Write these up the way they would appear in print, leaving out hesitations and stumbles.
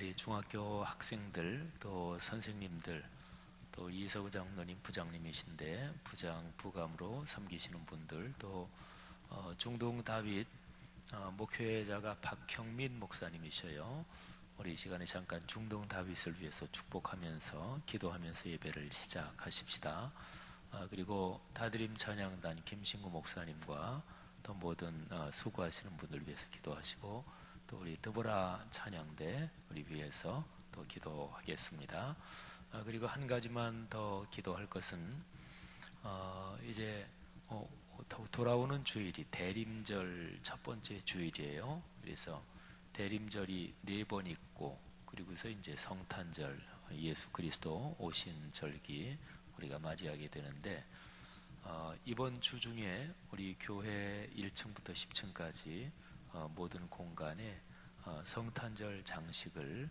우리 중학교 학생들 또 선생님들 또 이석우 장로님 부장님이신데 부장 부감으로 섬기시는 분들 또 중동 다윗 목회자가 박형민 목사님이셔요. 우리 이 시간에 잠깐 중동 다윗을 위해서 축복하면서 기도하면서 예배를 시작하십시다. 그리고 다드림 찬양단 김신구 목사님과 또 모든 수고하시는 분들 위해서 기도하시고 또 우리 드보라 찬양대 우리 위해서 또 기도하겠습니다. 그리고 한 가지만 더 기도할 것은 이제 돌아오는 주일이 대림절 첫 번째 주일이에요. 그래서 대림절이 4번 있고 그리고서 이제 성탄절 예수 그리스도 오신 절기 우리가 맞이하게 되는데 이번 주 중에 우리 교회 1층부터 10층까지 모든 공간에 성탄절 장식을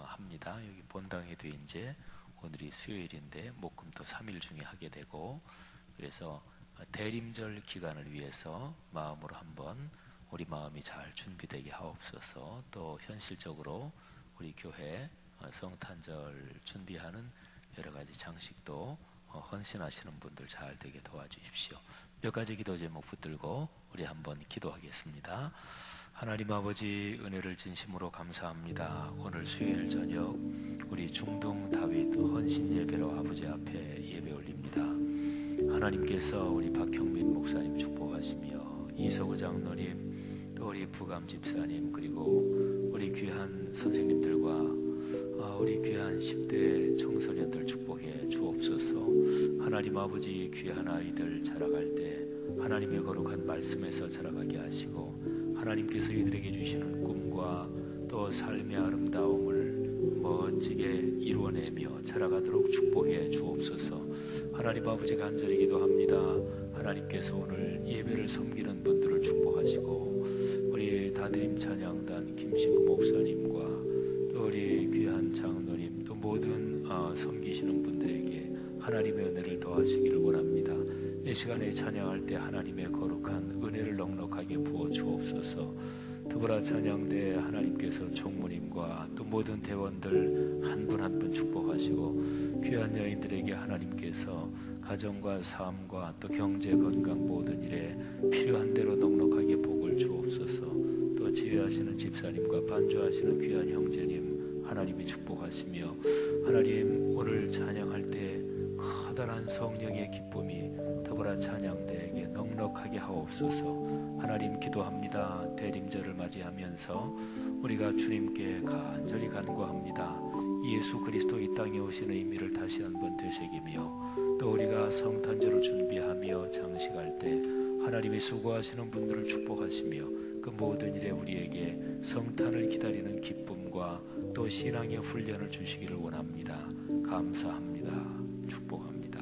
합니다. 여기 본당에도 이제 오늘이 수요일인데 목금토 3일 중에 하게 되고 그래서 대림절 기간을 위해서 마음으로 한번 우리 마음이 잘 준비되게 하옵소서. 또 현실적으로 우리 교회 성탄절 준비하는 여러 가지 장식도 헌신하시는 분들 잘 되게 도와주십시오. 몇 가지 기도 제목 붙들고 우리 한번 기도하겠습니다. 하나님 아버지 은혜를 진심으로 감사합니다. 오늘 수요일 저녁 우리 중동 다윗 헌신 예배로 아버지 앞에 예배 올립니다. 하나님께서 우리 박형민 목사님 축복하시며 이석우 장로님 또 우리 부감 집사님 그리고 우리 귀한 선생님들과 우리 귀한 10대 청소년들 축복해 주옵소서. 하나님 아버지 귀한 아이들 자라갈 때 하나님의 거룩한 말씀에서 자라가게 하시고 하나님께서 이들에게 주시는 꿈과 또 삶의 아름다움을 멋지게 이루어내며 자라가도록 축복해 주옵소서. 하나님 아버지 간절히 기도합니다. 하나님께서 오늘 예배를 섬기는 분들을 축복하시고 우리 다드림 찬양단 김신구 목사님과 또 우리 귀한 장로님 또 모든 섬기시는 분들에게 하나님의 은혜를 더하시기를 원합니다. 이 시간에 찬양할 때 하나님의 거룩한 은혜를 넉넉하게 부어 주옵소서. 드보라 찬양대 하나님께서 총무님과 또 모든 대원들 한 분 한 분 축복하시고 귀한 여인들에게 하나님께서 가정과 삶과 또 경제 건강 모든 일에 필요한 대로 넉넉하게 복을 주옵소서. 또 지혜하시는 집사님과 반주하시는 귀한 형제님 하나님이 축복하시며 하나님 오늘 찬양할 때 커다란 성령의 기쁨이 드보라 찬양대에게 넉넉하게 하옵소서. 하나님 기도합니다. 대림절을 맞이하면서 우리가 주님께 간절히 간구합니다. 예수 그리스도 이 땅에 오신 의미를 다시 한번 되새기며 또 우리가 성탄절을 준비하며 장식할 때 하나님이 수고하시는 분들을 축복하시며 그 모든 일에 우리에게 성탄을 기다리는 기쁨과 또 신앙의 훈련을 주시기를 원합니다. 감사합니다. 축복합니다.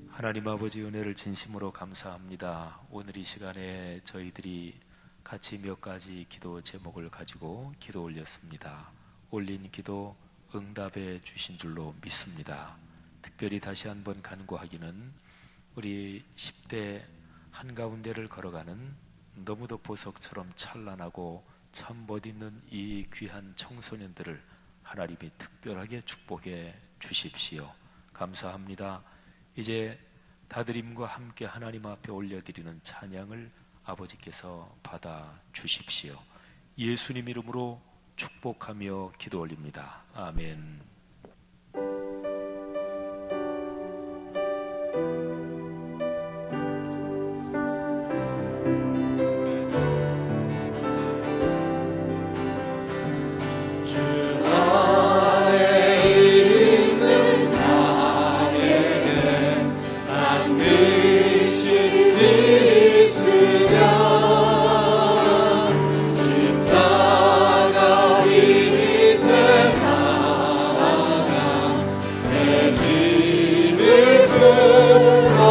하나님 아버지 은혜를 진심으로 감사합니다. 오늘 이 시간에 저희들이 같이 몇 가지 기도 제목을 가지고 기도 올렸습니다. 올린 기도 응답해 주신 줄로 믿습니다. 특별히 다시 한번 간구하기는 우리 10대 한가운데를 걸어가는 너무도 보석처럼 찬란하고 참 멋있는 이 귀한 청소년들을 하나님이 특별하게 축복해 주십시오. 감사합니다. 이제 다드림과 함께 하나님 앞에 올려드리는 찬양을 아버지께서 받아 주십시오. 예수님 이름으로 축복하며 기도 올립니다. 아멘. 그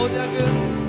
내게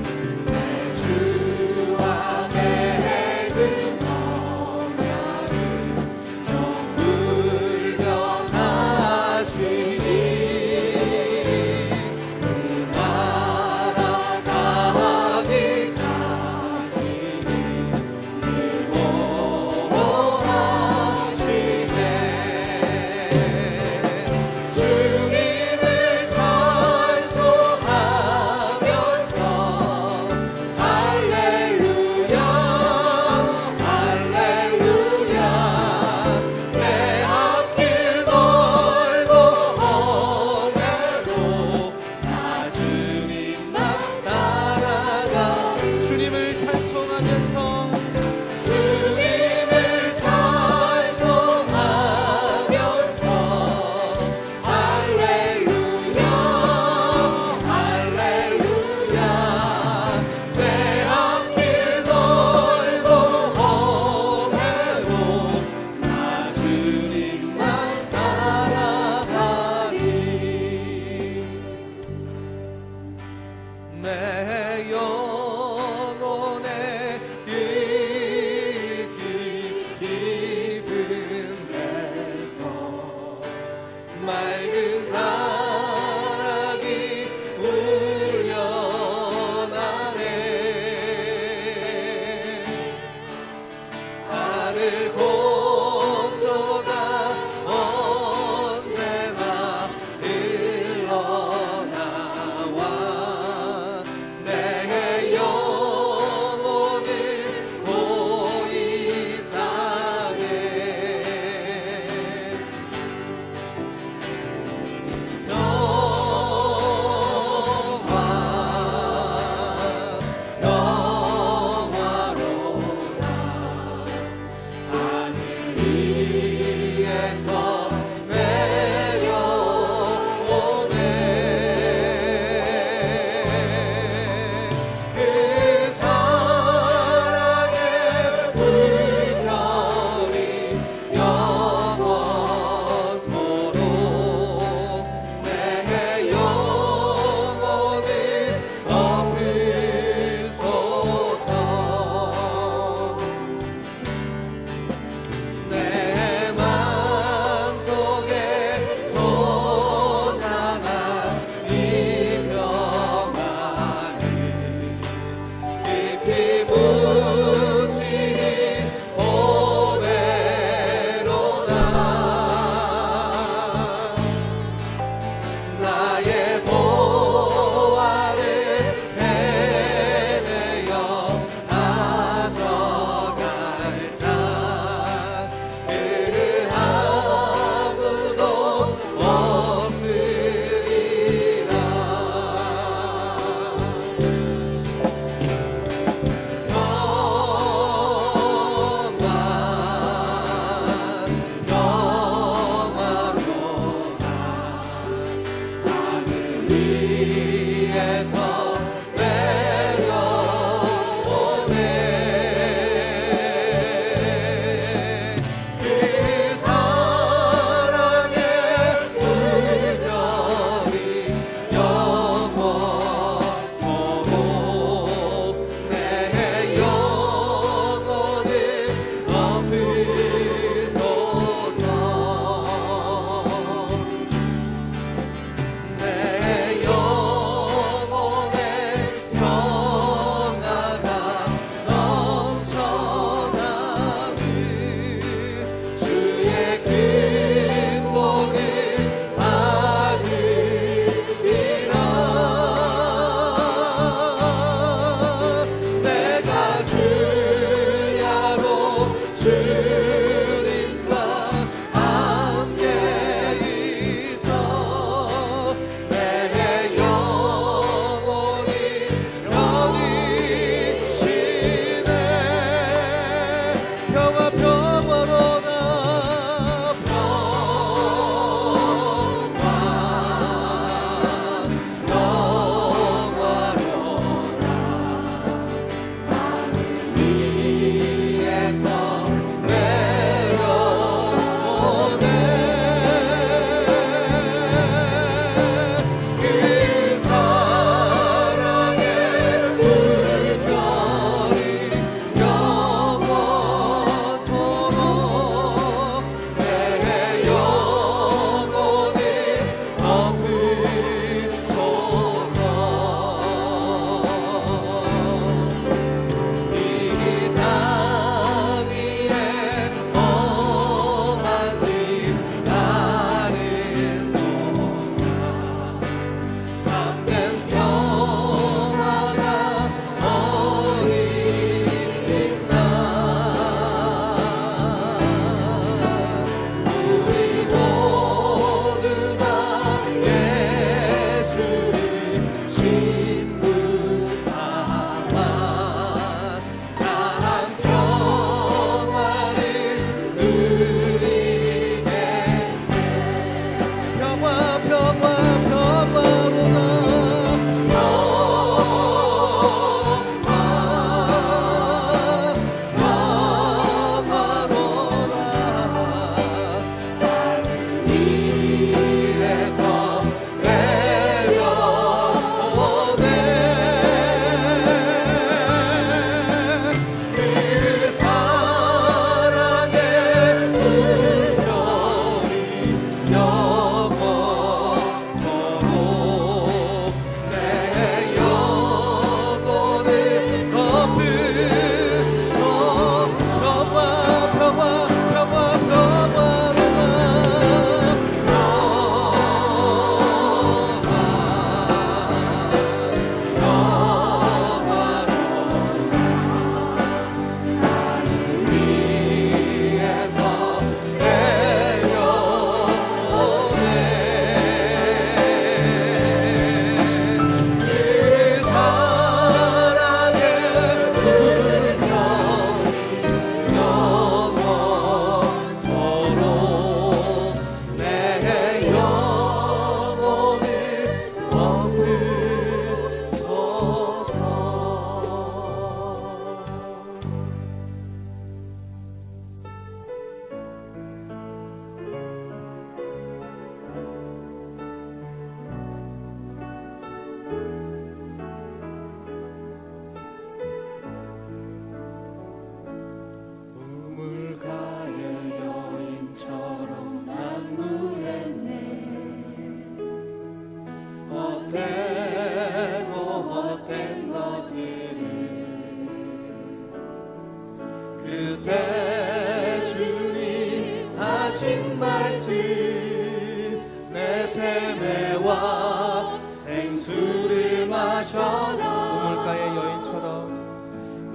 우물가의 여인처럼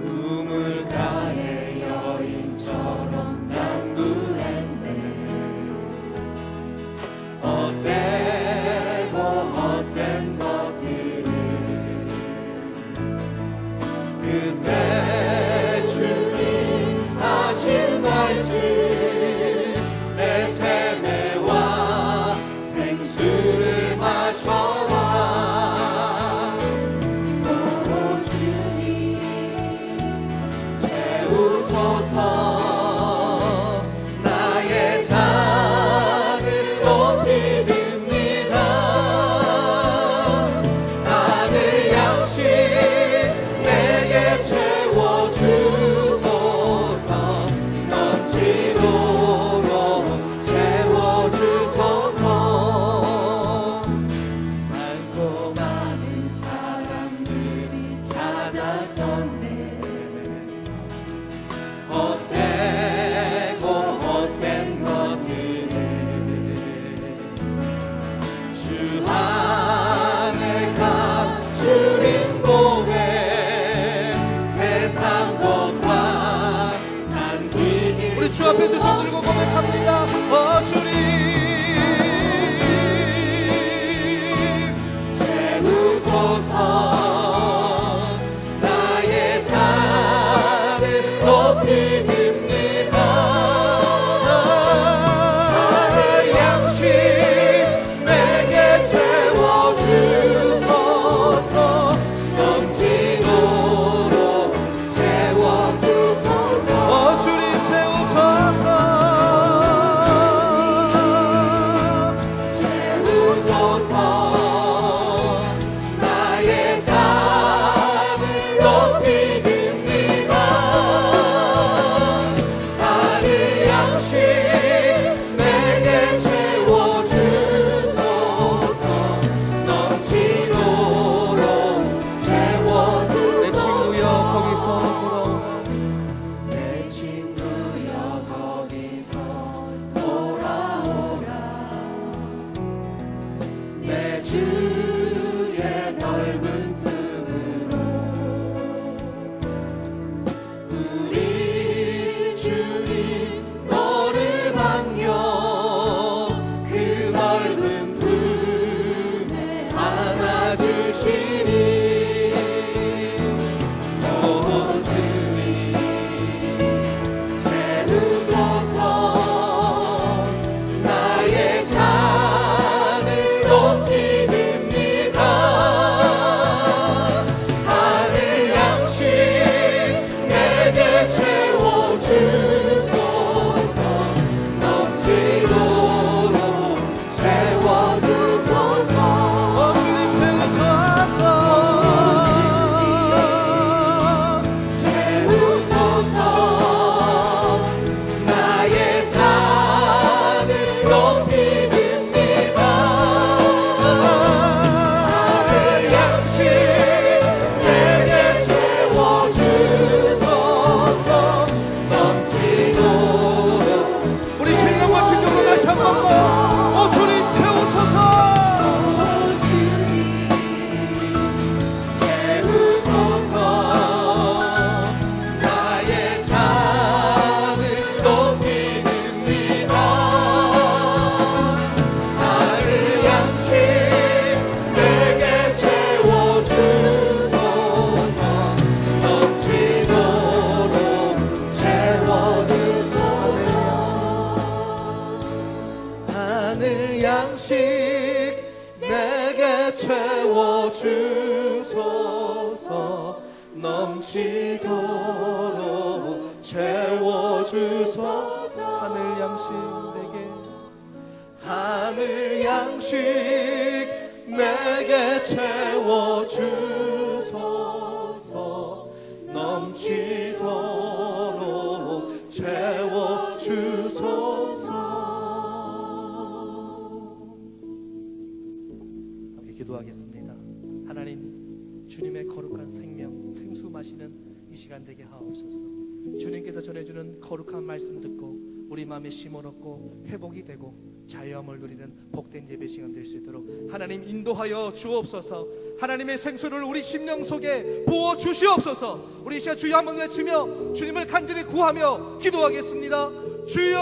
우물가의 여인처럼 난 구했네. 헛되고 헛된 것들을 그때 주님 하신 말씀 내 세매와 생수를 마셔라. 오 주님 채우소서. 나의 잔을 높이 듭니다. 하늘 양식 내게 채워주소서. 넘치도록 채워주소서. 많고 많은 사람들이 찾아섰네. 헛되고 헛된 것들을 주 안에 감추린 몸에 세상과 난 귀기. 우리 주 앞에 두 손 들고 고백합니다. 주님 채우소서. 나의 잔을 높이 듭니다. 하늘 양식 내게 채워주소서. 넘치도록 채워주소서. 주님 채우소서. 채우소서. 나의 잔을 높이 듭니다. 하늘 양식 내게 채워주소서. 넘치도록 채워주소서. 내 친구여 거기서 돌아오라. 내 친구여 거기서 돌아오라. 내 주의 넓은 품으로 우리 주님 너를 반겨 그 넓은 품에 안아주시니. 오 주님 채우소서. 나의 잔을 높이 듭니다. 하늘 양식 내게 채워주소서. 넘치도록 채워주소서. 주님 채우소서. 채우소서. 나의 잔을 높이 듭니다. 하늘 양식 내게 채워주소서. 넘치도록. 우리 신령과 진정으로 다시 한 번 더. 주님 채우소서. 주님 채우소서. 나의 잔을 높이 듭니다. 하늘 양식 내게 채워주소서. 넘치도록 채워주소서. 하늘 양식 내게 채워주소서. 넘치도록 채워주소서. 하늘 양식 내게, 하늘 양식 내게 채워주소서. 넘치도록 채워주소서. 함께 기도하겠습니다. 하나님, 주님의 거룩한 생명, 생수 마시는 이 시간 되게 하옵소서. 주님께서 전해주는 거룩한 말씀 듣고 우리 마음에 심어놓고 회복이 되고 자유함을 누리는 복된 예배 시간 될 수 있도록 하나님 인도하여 주옵소서. 하나님의 생수를 우리 심령 속에 부어 주시옵소서. 우리 이 시간 주여 한번 외치며 주님을 간절히 구하며 기도하겠습니다. 주여,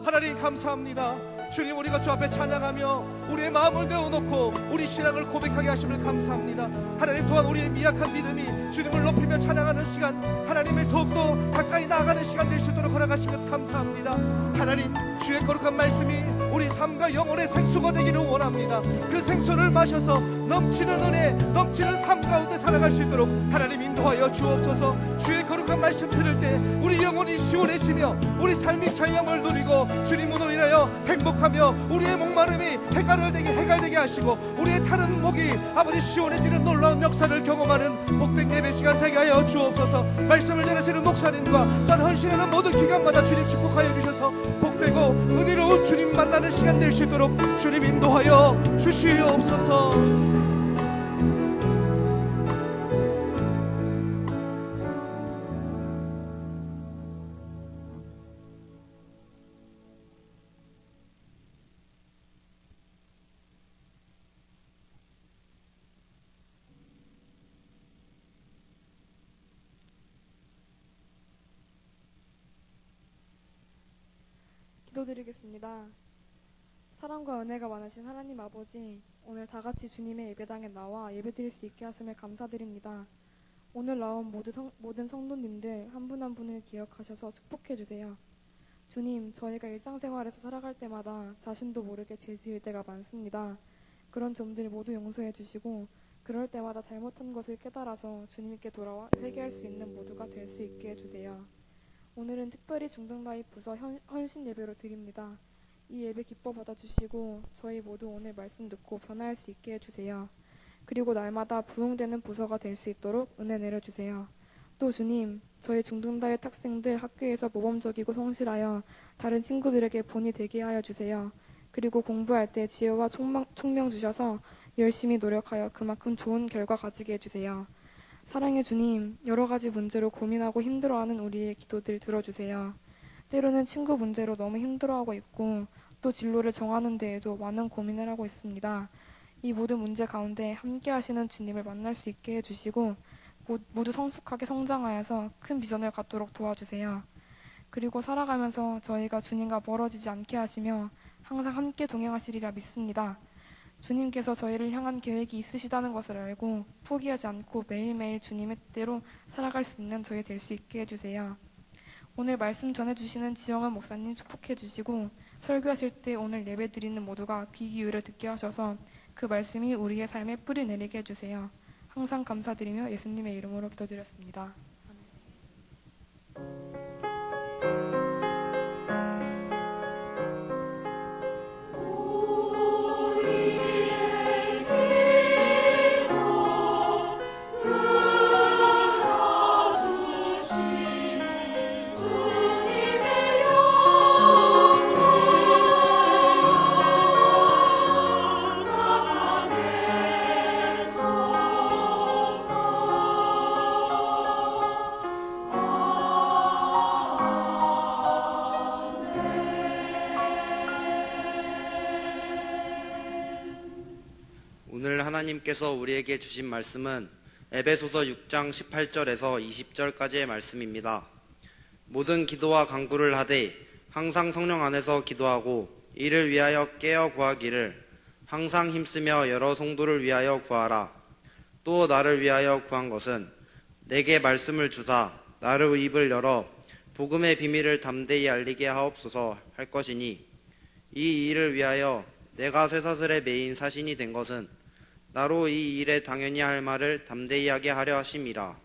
하나님 감사합니다. 주님, 우리가 주 앞에 찬양하며 우리의 마음을 내어놓고 우리 신앙을 고백하게 하심을 감사합니다. 하나님 또한 우리의 미약한 믿음이 주님을 높이며 찬양하는 시간, 하나님을 더욱더 가까이 나아가는 시간 될 수 있도록 허락하신 것 감사합니다. 하나님, 주의 거룩한 말씀이 우리 삶과 영혼의 생수가 되기를 원합니다. 그 생수를 마셔서 넘치는 은혜, 넘치는 삶 가운데 살아갈 수 있도록 하나님 인도하여 주옵소서. 주의 거룩한 말씀 들을 때 우리 영혼이 시원해지며 우리 삶이 자유함을 누리고 주님으로 인하여 행복하며 우리의 목마름이 해갈되게 하시고 우리의 타는 목이 아버지 시원해지는 놀라운 역사를 경험하는 복된 예배 시간 되게 하여 주옵소서. 말씀을 전하시는 목사님과 또한 헌신하는 모든 기간마다 주님 축복하여 주셔서 복되고 은혜로운 주님 만나는 시간 될 수 있도록 주님 인도하여 주시옵소서. 기도드리겠습니다. 사랑과 은혜가 많으신 하나님 아버지, 오늘 다같이 주님의 예배당에 나와 예배드릴 수 있게 하심을 감사드립니다. 오늘 나온 모든 성도님들 한 분 한 분을 기억하셔서 축복해 주세요. 주님, 저희가 일상생활에서 살아갈 때마다 자신도 모르게 죄 지을 때가 많습니다. 그런 점들 모두 용서해 주시고 그럴 때마다 잘못한 것을 깨달아서 주님께 돌아와 회개할 수 있는 모두가 될 수 있게 해주세요. 오늘은 특별히 중등가입 부서 헌신 예배로 드립니다. 이 예배 기뻐 받아주시고 저희 모두 오늘 말씀 듣고 변화할 수 있게 해주세요. 그리고 날마다 부흥되는 부서가 될 수 있도록 은혜 내려주세요. 또 주님, 저희 중등다윗 학생들 학교에서 모범적이고 성실하여 다른 친구들에게 본이 되게 하여 주세요. 그리고 공부할 때 지혜와 총명 주셔서 열심히 노력하여 그만큼 좋은 결과 가지게 해주세요. 사랑의 주님, 여러 가지 문제로 고민하고 힘들어하는 우리의 기도들 들어주세요. 때로는 친구 문제로 너무 힘들어하고 있고 또 진로를 정하는 데에도 많은 고민을 하고 있습니다. 이 모든 문제 가운데 함께 하시는 주님을 만날 수 있게 해주시고 모두 성숙하게 성장하여서 큰 비전을 갖도록 도와주세요. 그리고 살아가면서 저희가 주님과 멀어지지 않게 하시며 항상 함께 동행하시리라 믿습니다. 주님께서 저희를 향한 계획이 있으시다는 것을 알고 포기하지 않고 매일매일 주님의 뜻대로 살아갈 수 있는 저희 될 수 있게 해주세요. 오늘 말씀 전해주시는 지영은 목사님 축복해 주시고 설교하실 때 오늘 예배 드리는 모두가 귀 기울여 듣게 하셔서 그 말씀이 우리의 삶에 뿌리 내리게 해주세요. 항상 감사드리며 예수님의 이름으로 기도드렸습니다. 오늘 하나님께서 우리에게 주신 말씀은 에베소서 6장 18절에서 20절까지의 말씀입니다. 모든 기도와 간구를 하되 항상 성령 안에서 기도하고 이를 위하여 깨어 구하기를 항상 힘쓰며 여러 성도를 위하여 구하라. 또 나를 위하여 구한 것은 내게 말씀을 주사 나를 입을 열어 복음의 비밀을 담대히 알리게 하옵소서 할 것이니 이 일을 위하여 내가 쇠사슬에 매인 사신이 된 것은 나로 이 일에 당연히 할 말을 담대히 하게 하려 하심이라.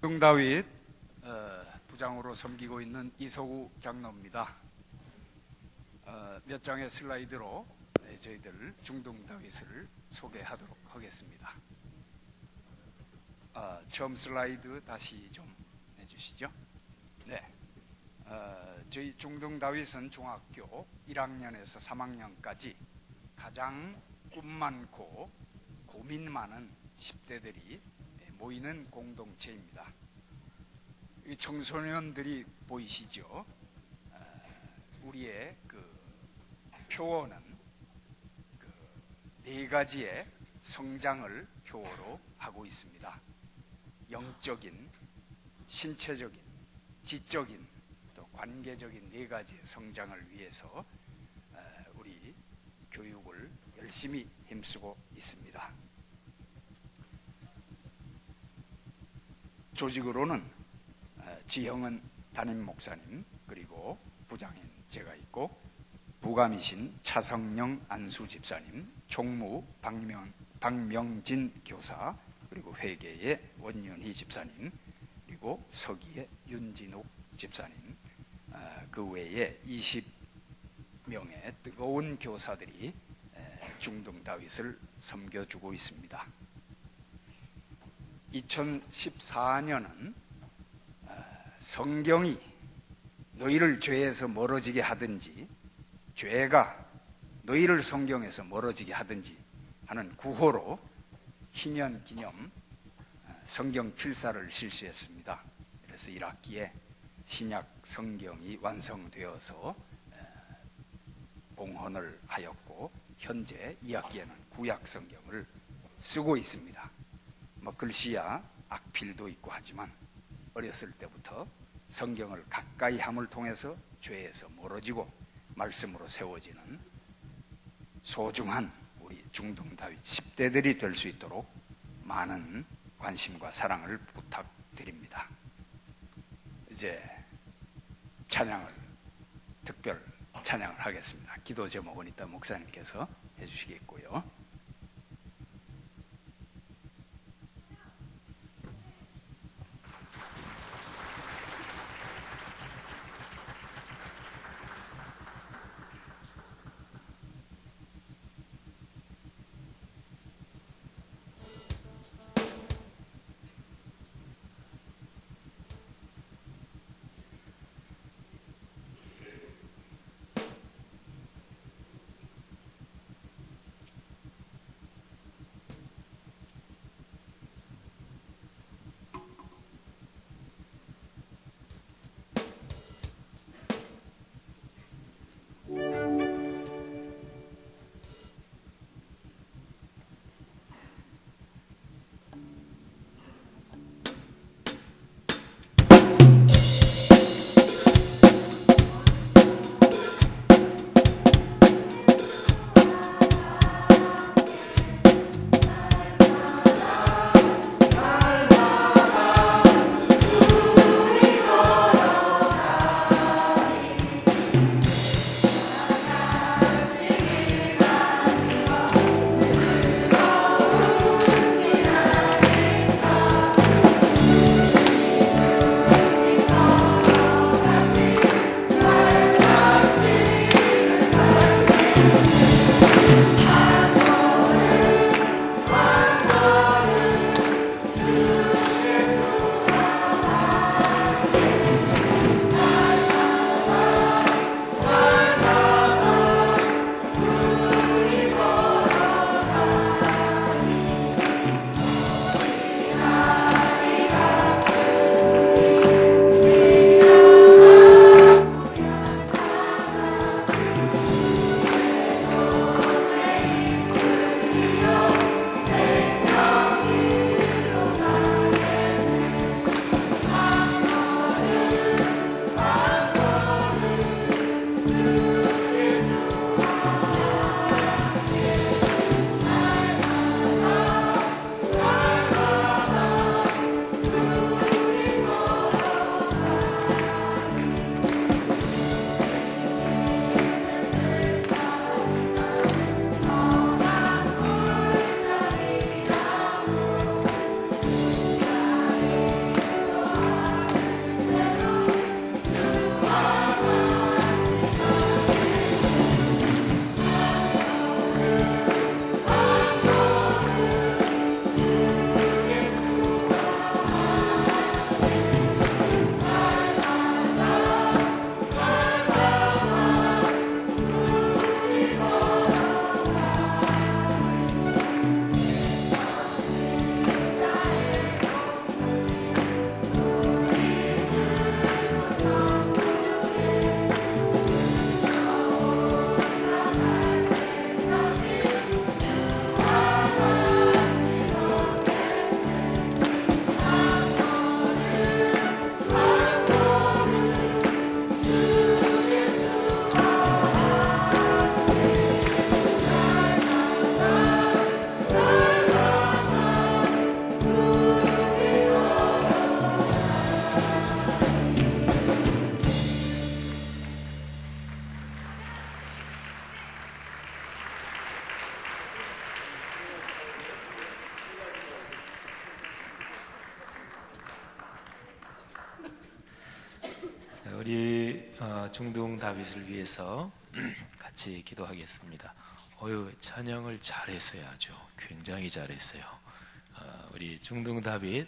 중동다윗 부장으로 섬기고 있는 이소구 장로입니다. 몇 장의 슬라이드로 저희들 중동다윗을 소개하도록 하겠습니다. 처음 슬라이드 다시 좀 해주시죠. 네, 저희 중동다윗은 중학교 1학년에서 3학년까지 가장 꿈 많고 고민 많은 10대들이 모이는 공동체입니다. 청소년들이 보이시죠? 우리의 그 표어는 그 네 가지의 성장을 표어로 하고 있습니다. 영적인, 신체적인, 지적인, 또 관계적인 네 가지의 성장을 위해서 우리 교육을 열심히 힘쓰고 있습니다. 조직으로는 지형은 담임 목사님, 그리고 부장인 제가 있고, 부감이신 차성령 안수 집사님, 총무 박명진 교사, 그리고 회계의 원윤희 집사님, 그리고 서기의 윤진욱 집사님, 그 외에 20명의 뜨거운 교사들이 중동다윗을 섬겨주고 있습니다. 2014년은 성경이 너희를 죄에서 멀어지게 하든지 죄가 너희를 성경에서 멀어지게 하든지 하는 구호로 희년 기념 성경 필사를 실시했습니다. 그래서 1학기에 신약 성경이 완성되어서 봉헌을 하였고, 현재 2학기에는 구약 성경을 쓰고 있습니다. 글씨야 악필도 있고 하지만 어렸을 때부터 성경을 가까이 함을 통해서 죄에서 멀어지고 말씀으로 세워지는 소중한 우리 중동다윗 10대들이 될 수 있도록 많은 관심과 사랑을 부탁드립니다. 이제 특별 찬양을 하겠습니다. 기도 제목은 이따 목사님께서 해주시겠고요. 우리 중동 다윗을 위해서 같이 기도하겠습니다. 찬양을 잘했어요. 아주 굉장히 잘했어요. 우리 중동 다윗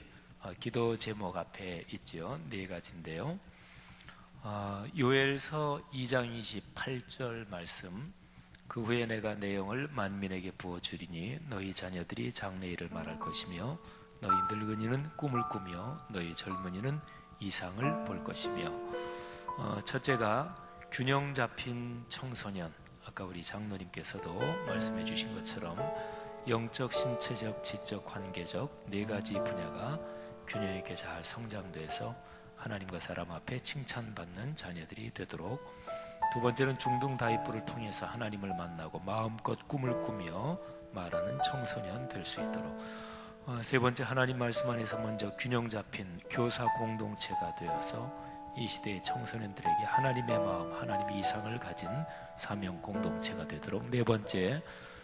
기도 제목 앞에 있죠. 네 가지인데요. 요엘서 2장 28절 말씀, 그 후에 내가 내 영을 만민에게 부어주리니 너희 자녀들이 장래일을 말할 것이며 너희 늙은이는 꿈을 꾸며 너희 젊은이는 이상을 볼 것이며. 첫째가 균형 잡힌 청소년, 아까 우리 장로님께서도 말씀해 주신 것처럼 영적, 신체적, 지적, 관계적 네 가지 분야가 균형 있게 잘 성장돼서 하나님과 사람 앞에 칭찬받는 자녀들이 되도록. 두 번째는 중동 다윗부를 통해서 하나님을 만나고 마음껏 꿈을 꾸며 말하는 청소년 될 수 있도록. 세 번째, 하나님 말씀 안에서 먼저 균형 잡힌 교사 공동체가 되어서 이 시대의 청소년들에게 하나님의 마음, 하나님의 이상을 가진 사명 공동체가 되도록. 네 번째,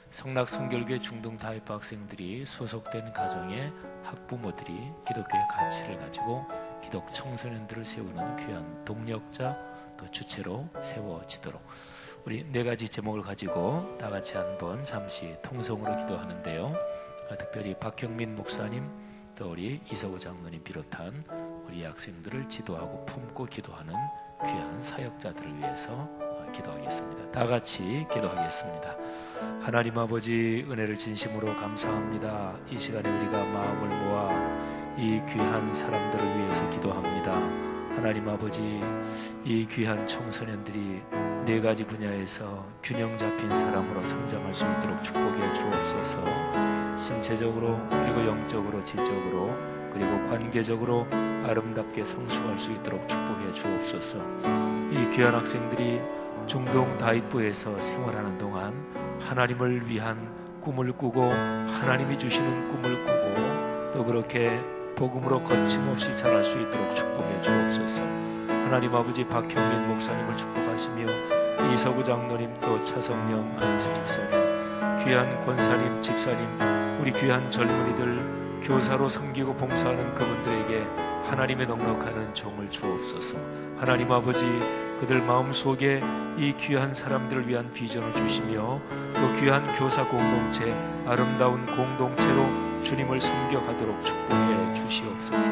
성락 성결교회 중동 다윗부 학생들이 소속된 가정의 학부모들이 기독교의 가치를 가지고 기독 청소년들을 세우는 귀한 동력자 또 주체로 세워지도록. 우리 네 가지 제목을 가지고 다 같이 한번 잠시 통성으로 기도하는데요. 특별히 박형민 목사님 또 우리 이서구 장로님 비롯한 우리 학생들을 지도하고 품고 기도하는 귀한 사역자들을 위해서 기도하겠습니다. 다 같이 기도하겠습니다. 하나님 아버지, 은혜를 진심으로 감사합니다. 이 시간에 우리가 마음을 모아 이 귀한 사람들을 위해서 기도합니다. 하나님 아버지, 이 귀한 청소년들이 네 가지 분야에서 균형 잡힌 사람으로 성장할 수 있도록 축복해 주옵소서. 신체적으로 그리고 영적으로 지적으로 그리고 관계적으로 아름답게 성숙할 수 있도록 축복해 주옵소서. 이 귀한 학생들이 중동 다윗부에서 생활하는 동안 하나님을 위한 꿈을 꾸고 하나님이 주시는 꿈을 꾸고 또 그렇게 복음으로 거침없이 자랄 수 있도록 축복해 주옵소서. 하나님 아버지, 박형민 목사님을 축복하시며 이서구 장로님 또 차성령 안수 집사님, 귀한 권사님, 집사님, 우리 귀한 젊은이들 교사로 섬기고 봉사하는 그분들에게 하나님의 넉넉한 종을 주옵소서. 하나님 아버지, 그들 마음속에 이 귀한 사람들을 위한 비전을 주시며 또 귀한 교사 공동체, 아름다운 공동체로 주님을 섬겨가도록 축복해 주시옵소서.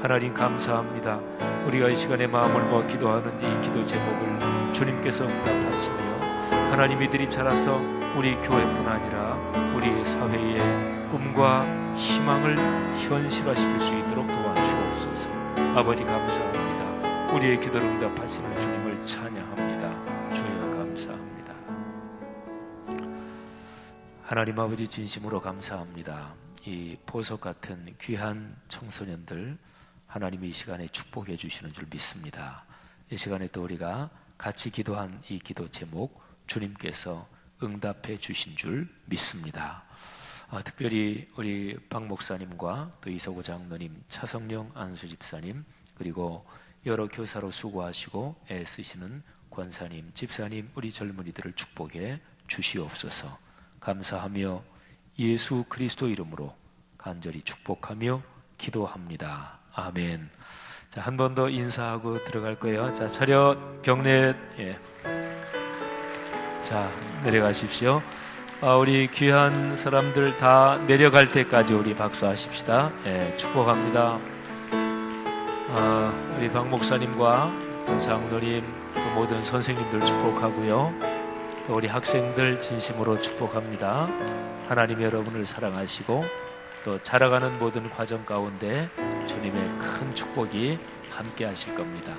하나님 감사합니다. 우리가 이 시간에 마음을 모아 기도하는 이 기도 제목을 주님께서 응답하시며 하나님 이들이 자라서 우리 교회뿐 아니라 우리 사회의 꿈과 희망을 현실화시킬 수 있도록 도와주옵소서. 아버지 감사합니다. 우리의 기도를 응답하시는 주님을 찬양합니다. 주여 감사합니다. 하나님 아버지, 진심으로 감사합니다. 이 보석 같은 귀한 청소년들 하나님이 이 시간에 축복해 주시는 줄 믿습니다. 이 시간에 또 우리가 같이 기도한 이 기도 제목 주님께서 응답해 주신 줄 믿습니다. 특별히 우리 박 목사님과 또 이서구 장로님, 차성령 안수 집사님, 그리고 여러 교사로 수고하시고 애쓰시는 권사님, 집사님, 우리 젊은이들을 축복해 주시옵소서. 감사하며 예수 그리스도 이름으로 간절히 축복하며 기도합니다. 아멘. 자, 한 번 더 인사하고 들어갈 거예요. 자, 차렷, 경례. 예. 자, 내려가십시오. 우리 귀한 사람들 다 내려갈 때까지 우리 박수하십시다. 예, 축복합니다. 우리 박 목사님과 또 장로님, 또 모든 선생님들 축복하고요. 또 우리 학생들 진심으로 축복합니다. 하나님 여러분을 사랑하시고 또 자라가는 모든 과정 가운데 주님의 큰 축복이 함께 하실 겁니다.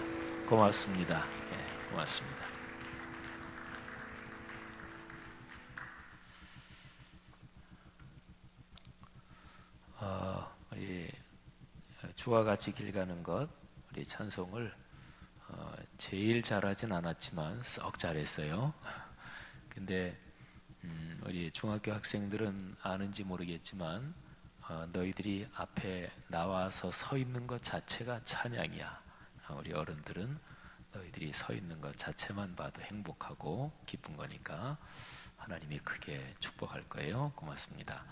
고맙습니다. 예, 고맙습니다. 우리 주와 같이 길 가는 것, 우리 찬송을 제일 잘하진 않았지만 썩 잘했어요. 근데 우리 중학교 학생들은 아는지 모르겠지만 너희들이 앞에 나와서 서 있는 것 자체가 찬양이야. 우리 어른들은 너희들이 서 있는 것 자체만 봐도 행복하고 기쁜 거니까 하나님이 크게 축복할 거예요. 고맙습니다.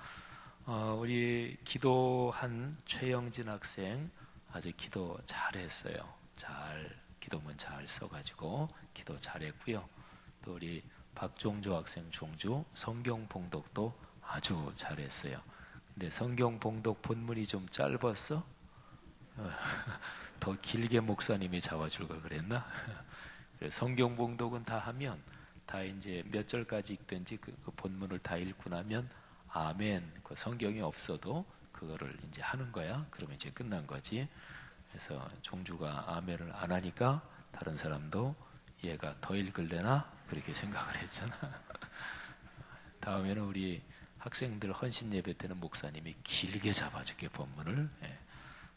우리 기도한 최영진 학생 아주 기도 잘했어요. 잘 기도문 잘 써가지고 기도 잘했고요. 또 우리 박종조 학생 종주 성경 봉독도 아주 잘했어요. 근데 성경 봉독 본문이 좀 짧았어? 더 길게 목사님이 잡아줄 걸 그랬나? 성경 봉독은 다 하면 다 이제 몇 절까지 읽든지 그 본문을 다 읽고 나면 아멘. 그 성경이 없어도 그거를 이제 하는 거야. 그러면 이제 끝난 거지. 그래서 종주가 아멘을 안 하니까 다른 사람도 얘가 더 읽을래나 그렇게 생각을 했잖아. 다음에는 우리 학생들 헌신 예배 때는 목사님이 길게 잡아줄게 본문을.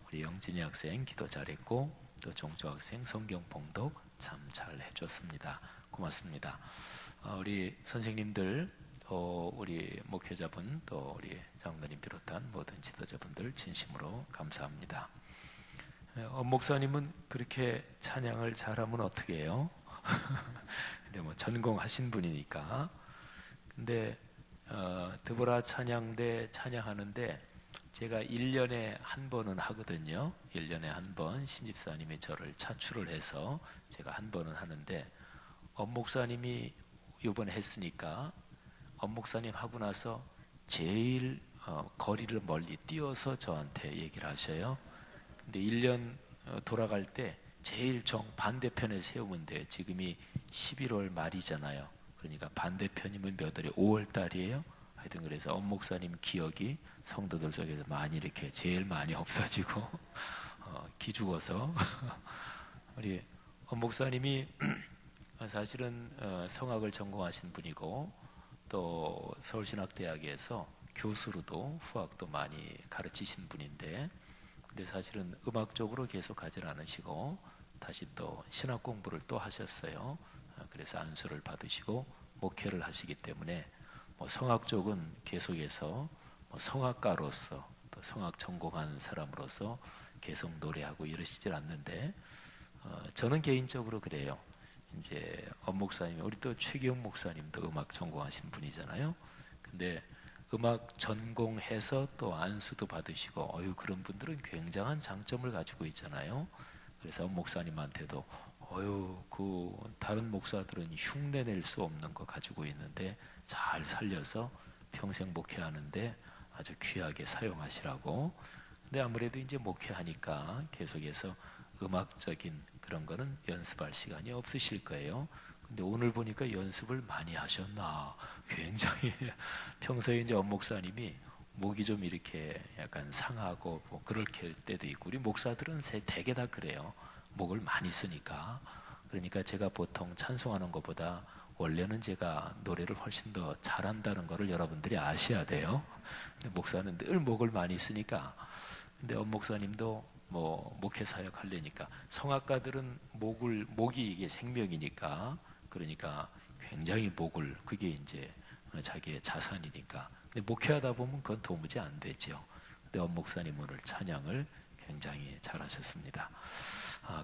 우리 영진이 학생 기도 잘했고 또 종주 학생 성경 봉독 참 잘 해줬습니다. 고맙습니다. 우리 선생님들, 우리 목회자분, 또 우리 장로님 비롯한 모든 지도자분들 진심으로 감사합니다. 목사님은 그렇게 찬양을 잘하면 어떻게 해요? 근데 뭐 전공하신 분이니까. 근데 드보라 찬양대 찬양하는데 제가 1년에 한 번은 하거든요. 1년에 한 번 신집사님이 저를 차출을 해서 제가 한 번은 하는데 엄목사님이 이번에 했으니까 엄목사님 하고 나서 제일 거리를 멀리 뛰어서 저한테 얘기를 하셔요. 근데 1년 돌아갈 때 제일 정 반대편에 세우면 돼요. 지금이 11월 말이잖아요. 그러니까 반대편이면 몇 월에 5월 달이에요. 하여튼 그래서 엄목사님 기억이 성도들 속에서 많이 이렇게 제일 많이 없어지고 기죽어서 우리 엄목사님이 사실은 성악을 전공하신 분이고 또 서울신학대학에서 교수로도 후학도 많이 가르치신 분인데 근데 사실은 음악 쪽으로 계속 가지 않으시고 다시 또 신학 공부를 또 하셨어요. 그래서 안수를 받으시고 목회를 하시기 때문에 뭐 성악 쪽은 계속해서 뭐 성악가로서 또 성악 전공한 사람으로서 계속 노래하고 이러시질 않는데 저는 개인적으로 그래요. 이제 엄목사님, 우리 또 최기영 목사님도 음악 전공하신 분이잖아요. 근데 음악 전공해서 또 안수도 받으시고 그런 분들은 굉장한 장점을 가지고 있잖아요. 그래서 엄목사님한테도 그 다른 목사들은 흉내낼 수 없는 거 가지고 있는데 잘 살려서 평생 목회하는데 아주 귀하게 사용하시라고. 근데 아무래도 이제 목회하니까 계속해서 음악적인 그런 거는 연습할 시간이 없으실 거예요. 근데 오늘 보니까 연습을 많이 하셨나. 굉장히 평소에 이제 엄목사님이 목이 좀 이렇게 약간 상하고 뭐 그럴 때도 있고 우리 목사들은 대개 다 그래요. 목을 많이 쓰니까. 그러니까 제가 보통 찬송하는 것보다 원래는 제가 노래를 훨씬 더 잘한다는 거를 여러분들이 아셔야 돼요. 근데 목사는 늘 목을 많이 쓰니까. 근데 엄목사님도 뭐 목회 사역 하려니까 성악가들은 목이 이게 생명이니까 그러니까 굉장히 목을 그게 이제 자기의 자산이니까. 근데 목회하다 보면 그건 도무지 안 되죠. 근데 엄목사님 오늘 찬양을 굉장히 잘하셨습니다.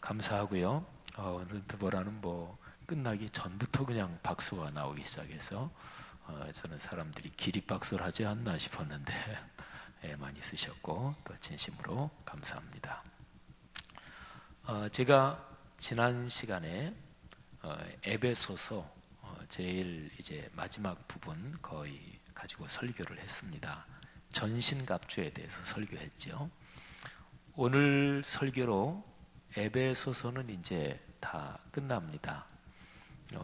감사하고요. 오늘 드보라는 뭐 끝나기 전부터 그냥 박수가 나오기 시작해서 저는 사람들이 기립박수를 하지 않나 싶었는데 많이 쓰셨고 또 진심으로 감사합니다. 제가 지난 시간에 에베소서 제일 이제 마지막 부분 거의 가지고 설교를 했습니다. 전신갑주에 대해서 설교했죠. 오늘 설교로 에베소서는 이제 다 끝납니다.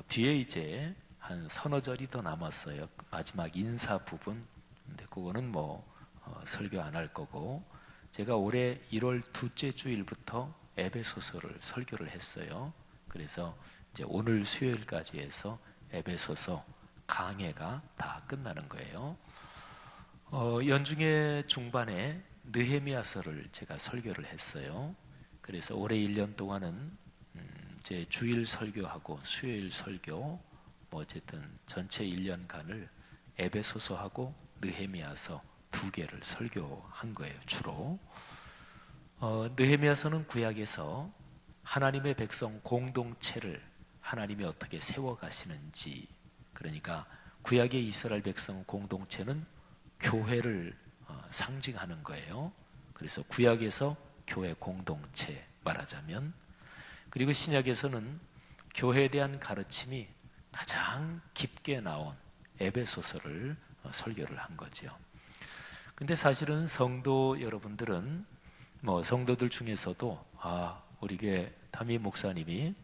뒤에 이제 한 서너 절이 더 남았어요. 마지막 인사 부분. 근데 그거는 뭐 설교 안 할 거고 제가 올해 1월 둘째 주일부터 에베소서를 설교를 했어요. 그래서 이제 오늘 수요일까지 해서 에베소서 강해가 다 끝나는 거예요. 연중의 중반에 느헤미야서를 제가 설교를 했어요. 그래서 올해 1년 동안은 제 주일 설교하고 수요일 설교 뭐 어쨌든 전체 1년간을 에베소서하고 느헤미야서 두 개를 설교한 거예요. 주로 느헤미야서는 구약에서 하나님의 백성 공동체를 하나님이 어떻게 세워가시는지, 그러니까 구약의 이스라엘 백성 공동체는 교회를 상징하는 거예요. 그래서 구약에서 교회 공동체 말하자면, 그리고 신약에서는 교회에 대한 가르침이 가장 깊게 나온 에베소서를 설교를 한 거죠. 근데 사실은 성도 여러분들은 성도들 중에서도 우리 교회 담임 목사님이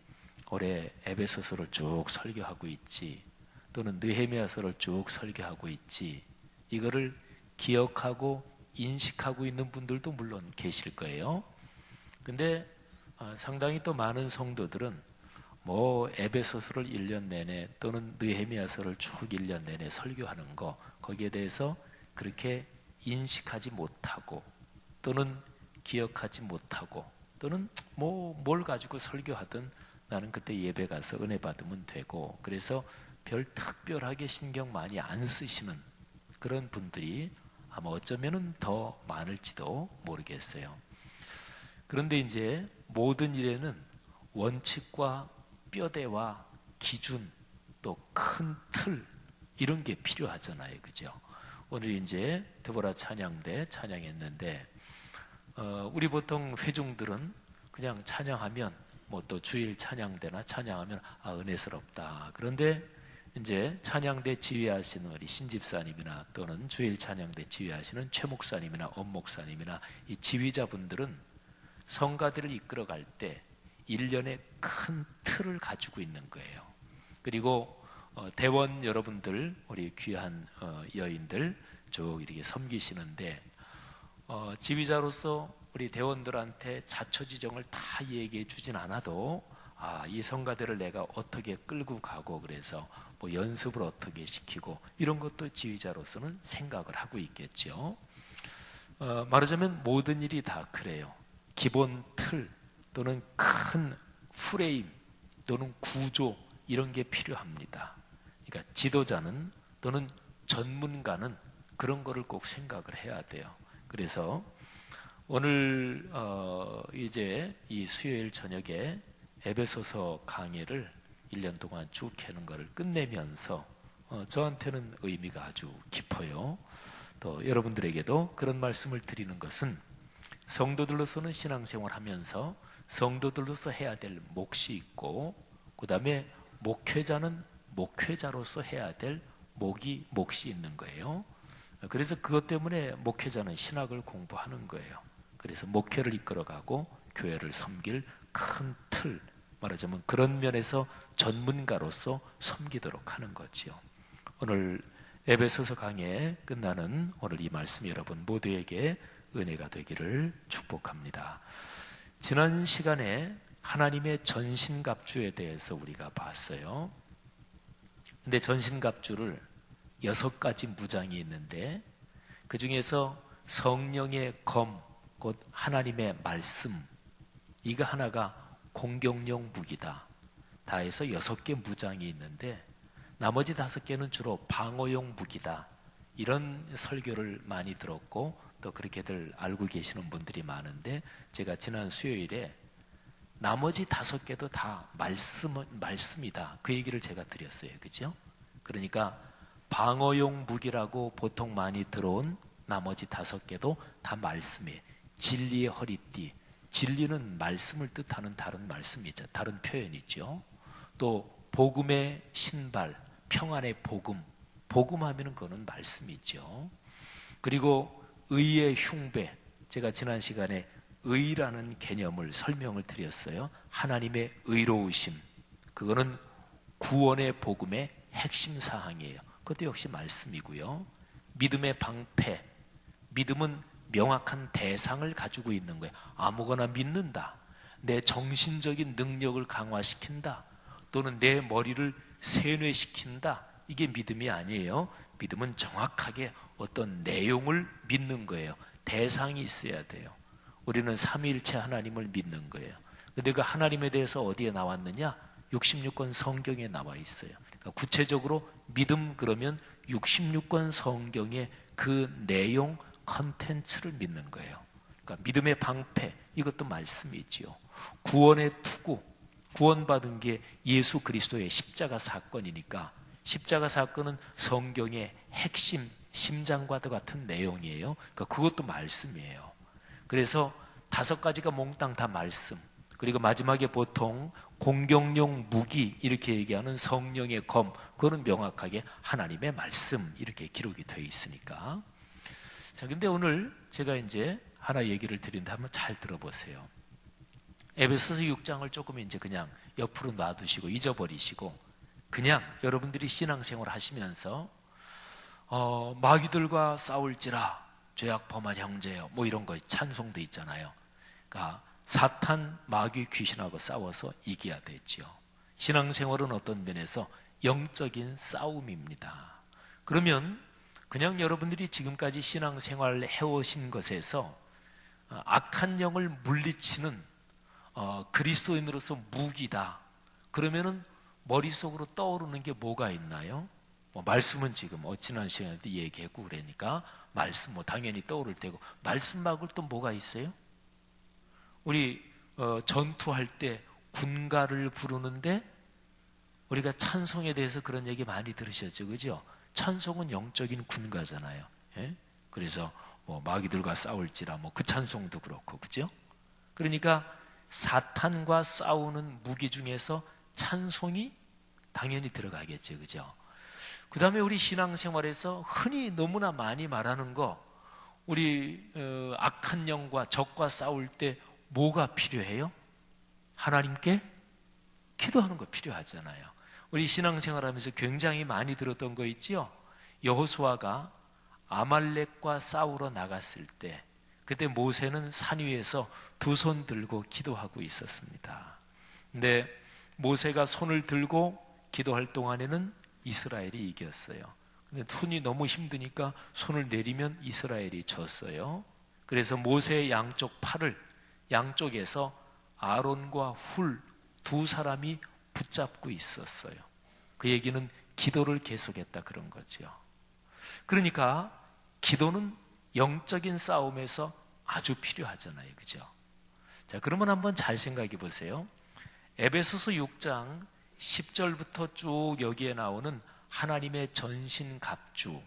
올해 에베소서를 쭉 설교하고 있지, 또는 느헤미야서를 쭉 설교하고 있지, 이거를 기억하고 인식하고 있는 분들도 물론 계실 거예요. 근데 상당히 또 많은 성도들은 에베소서를 1년 내내 또는 느헤미야서를 쭉 1년 내내 설교하는 거, 거기에 대해서 그렇게 인식하지 못하고 또는 기억하지 못하고 또는 뭘 가지고 설교하든 나는 그때 예배 가서 은혜 받으면 되고, 그래서 별 특별하게 신경 많이 안 쓰시는 그런 분들이 아마 어쩌면은 더 많을지도 모르겠어요. 그런데 이제 모든 일에는 원칙과 뼈대와 기준, 또 큰 틀, 이런 게 필요하잖아요. 그죠? 오늘 이제 드보라 찬양대 찬양했는데, 우리 보통 회중들은 그냥 찬양하면 또 주일 찬양대나 찬양하면 은혜스럽다. 그런데 이제 찬양대 지휘하시는 우리 신집사님이나 또는 주일 찬양대 지휘하시는 최 목사님이나 엄 목사님이나 이 지휘자분들은 성가대를 이끌어갈 때 1년의 큰 틀을 가지고 있는 거예요. 그리고 대원 여러분들, 우리 귀한 여인들 쭉 이렇게 섬기시는데, 지휘자로서 우리 대원들한테 자초지정을 다 얘기해 주진 않아도 이 성가대를 내가 어떻게 끌고 가고, 그래서 연습을 어떻게 시키고, 이런 것도 지휘자로서는 생각을 하고 있겠죠. 말하자면 모든 일이 다 그래요. 기본 틀 또는 큰 프레임 또는 구조, 이런 게 필요합니다. 그러니까 지도자는 또는 전문가는 그런 거를 꼭 생각을 해야 돼요. 그래서 오늘 이제 이 수요일 저녁에 에베소서 강의를 1년 동안 쭉 하는 거를 끝내면서 저한테는 의미가 아주 깊어요. 또 여러분들에게도 그런 말씀을 드리는 것은 성도들로서는 신앙생활 하면서 성도들로서 해야 될 몫이 있고, 그 다음에 목회자는 목회자로서 해야 될 몫이 있는 거예요. 그래서 그것 때문에 목회자는 신학을 공부하는 거예요. 그래서 목회를 이끌어가고 교회를 섬길 큰 틀, 말하자면 그런 면에서 전문가로서 섬기도록 하는 거지요. 오늘 에베소서 강의 끝나는 오늘 이 말씀 여러분 모두에게 은혜가 되기를 축복합니다. 지난 시간에 하나님의 전신갑주에 대해서 우리가 봤어요. 근데 전신갑주를 6가지 무장이 있는데, 그 중에서 성령의 검, 곧 하나님의 말씀, 이거 하나가 공격용 무기다. 다 해서 6개 무장이 있는데, 나머지 5개는 주로 방어용 무기다. 이런 설교를 많이 들었고 또 그렇게들 알고 계시는 분들이 많은데, 제가 지난 수요일에 나머지 5개도 다 말씀이다, 그 얘기를 제가 드렸어요. 그죠? 그러니까 방어용 무기라고 보통 많이 들어온 나머지 5개도 다 말씀이에요. 진리의 허리띠, 진리는 말씀을 뜻하는 다른 말씀이죠. 다른 표현이죠. 또 복음의 신발, 평안의 복음, 복음하면 그거는 말씀이죠. 그리고 의의 흉배, 제가 지난 시간에 의라는 개념을 설명을 드렸어요. 하나님의 의로우심, 그거는 구원의 복음의 핵심 사항이에요. 그것도 역시 말씀이고요. 믿음의 방패, 믿음은 명확한 대상을 가지고 있는 거예요. 아무거나 믿는다, 내 정신적인 능력을 강화시킨다, 또는 내 머리를 세뇌시킨다, 이게 믿음이 아니에요. 믿음은 정확하게 어떤 내용을 믿는 거예요. 대상이 있어야 돼요. 우리는 삼위일체 하나님을 믿는 거예요. 근데 그 하나님에 대해서 어디에 나왔느냐? 66권 성경에 나와 있어요. 그러니까 구체적으로 믿음 그러면 66권 성경의 그 내용 컨텐츠를 믿는 거예요. 그러니까 믿음의 방패, 이것도 말씀이지요. 구원의 투구, 구원받은 게 예수 그리스도의 십자가 사건이니까 십자가 사건은 성경의 핵심 심장과도 같은 내용이에요. 그러니까 그것도 말씀이에요. 그래서 5가지가 몽땅 다 말씀. 그리고 마지막에 보통 공격용 무기 이렇게 얘기하는 성령의 검, 그거는 명확하게 하나님의 말씀 이렇게 기록이 되어 있으니까. 자, 근데 오늘 제가 이제 하나 얘기를 드린다 한번 잘 들어보세요. 에베소서 6장을 조금 이제 그냥 옆으로 놔두시고 잊어버리시고 그냥 여러분들이 신앙생활 하시면서 마귀들과 싸울지라 죄악 범한 형제여 뭐 이런 거 찬송도 있잖아요. 그러니까 사탄, 마귀, 귀신하고 싸워서 이겨야 되죠. 신앙생활은 어떤 면에서 영적인 싸움입니다. 그러면 그냥 여러분들이 지금까지 신앙생활을 해오신 것에서 악한 영을 물리치는 그리스도인으로서 무기다. 그러면은 머릿속으로 떠오르는 게 뭐가 있나요? 말씀은 지금 지난 시간에도 얘기했고 그러니까 말씀 당연히 떠오를 테고, 말씀 말고 또 뭐가 있어요? 우리 전투할 때 군가를 부르는데 우리가 찬송에 대해서 그런 얘기 많이 들으셨죠, 그죠? 찬송은 영적인 군가잖아요. 예? 그래서 마귀들과 싸울지라 그 찬송도 그렇고, 그죠? 그러니까 사탄과 싸우는 무기 중에서 찬송이 당연히 들어가겠죠, 그죠? 그 다음에 우리 신앙생활에서 흔히 너무나 많이 말하는 거, 우리 악한 영과 적과 싸울 때 뭐가 필요해요? 하나님께 기도하는 거 필요하잖아요. 우리 신앙생활하면서 굉장히 많이 들었던 거 있지요? 여호수아가 아말렉과 싸우러 나갔을 때 그때 모세는 산 위에서 두 손 들고 기도하고 있었습니다. 근데 모세가 손을 들고 기도할 동안에는 이스라엘이 이겼어요. 근데 손이 너무 힘드니까 손을 내리면 이스라엘이 졌어요. 그래서 모세의 양쪽 팔을 양쪽에서 아론과 훌 두 사람이 붙잡고 있었어요. 그 얘기는 기도를 계속했다 그런 거죠. 그러니까 기도는 영적인 싸움에서 아주 필요하잖아요, 그죠? 자, 그러면 한번 잘 생각해 보세요. 에베소서 6장 10절부터 쭉 여기에 나오는 하나님의 전신갑주,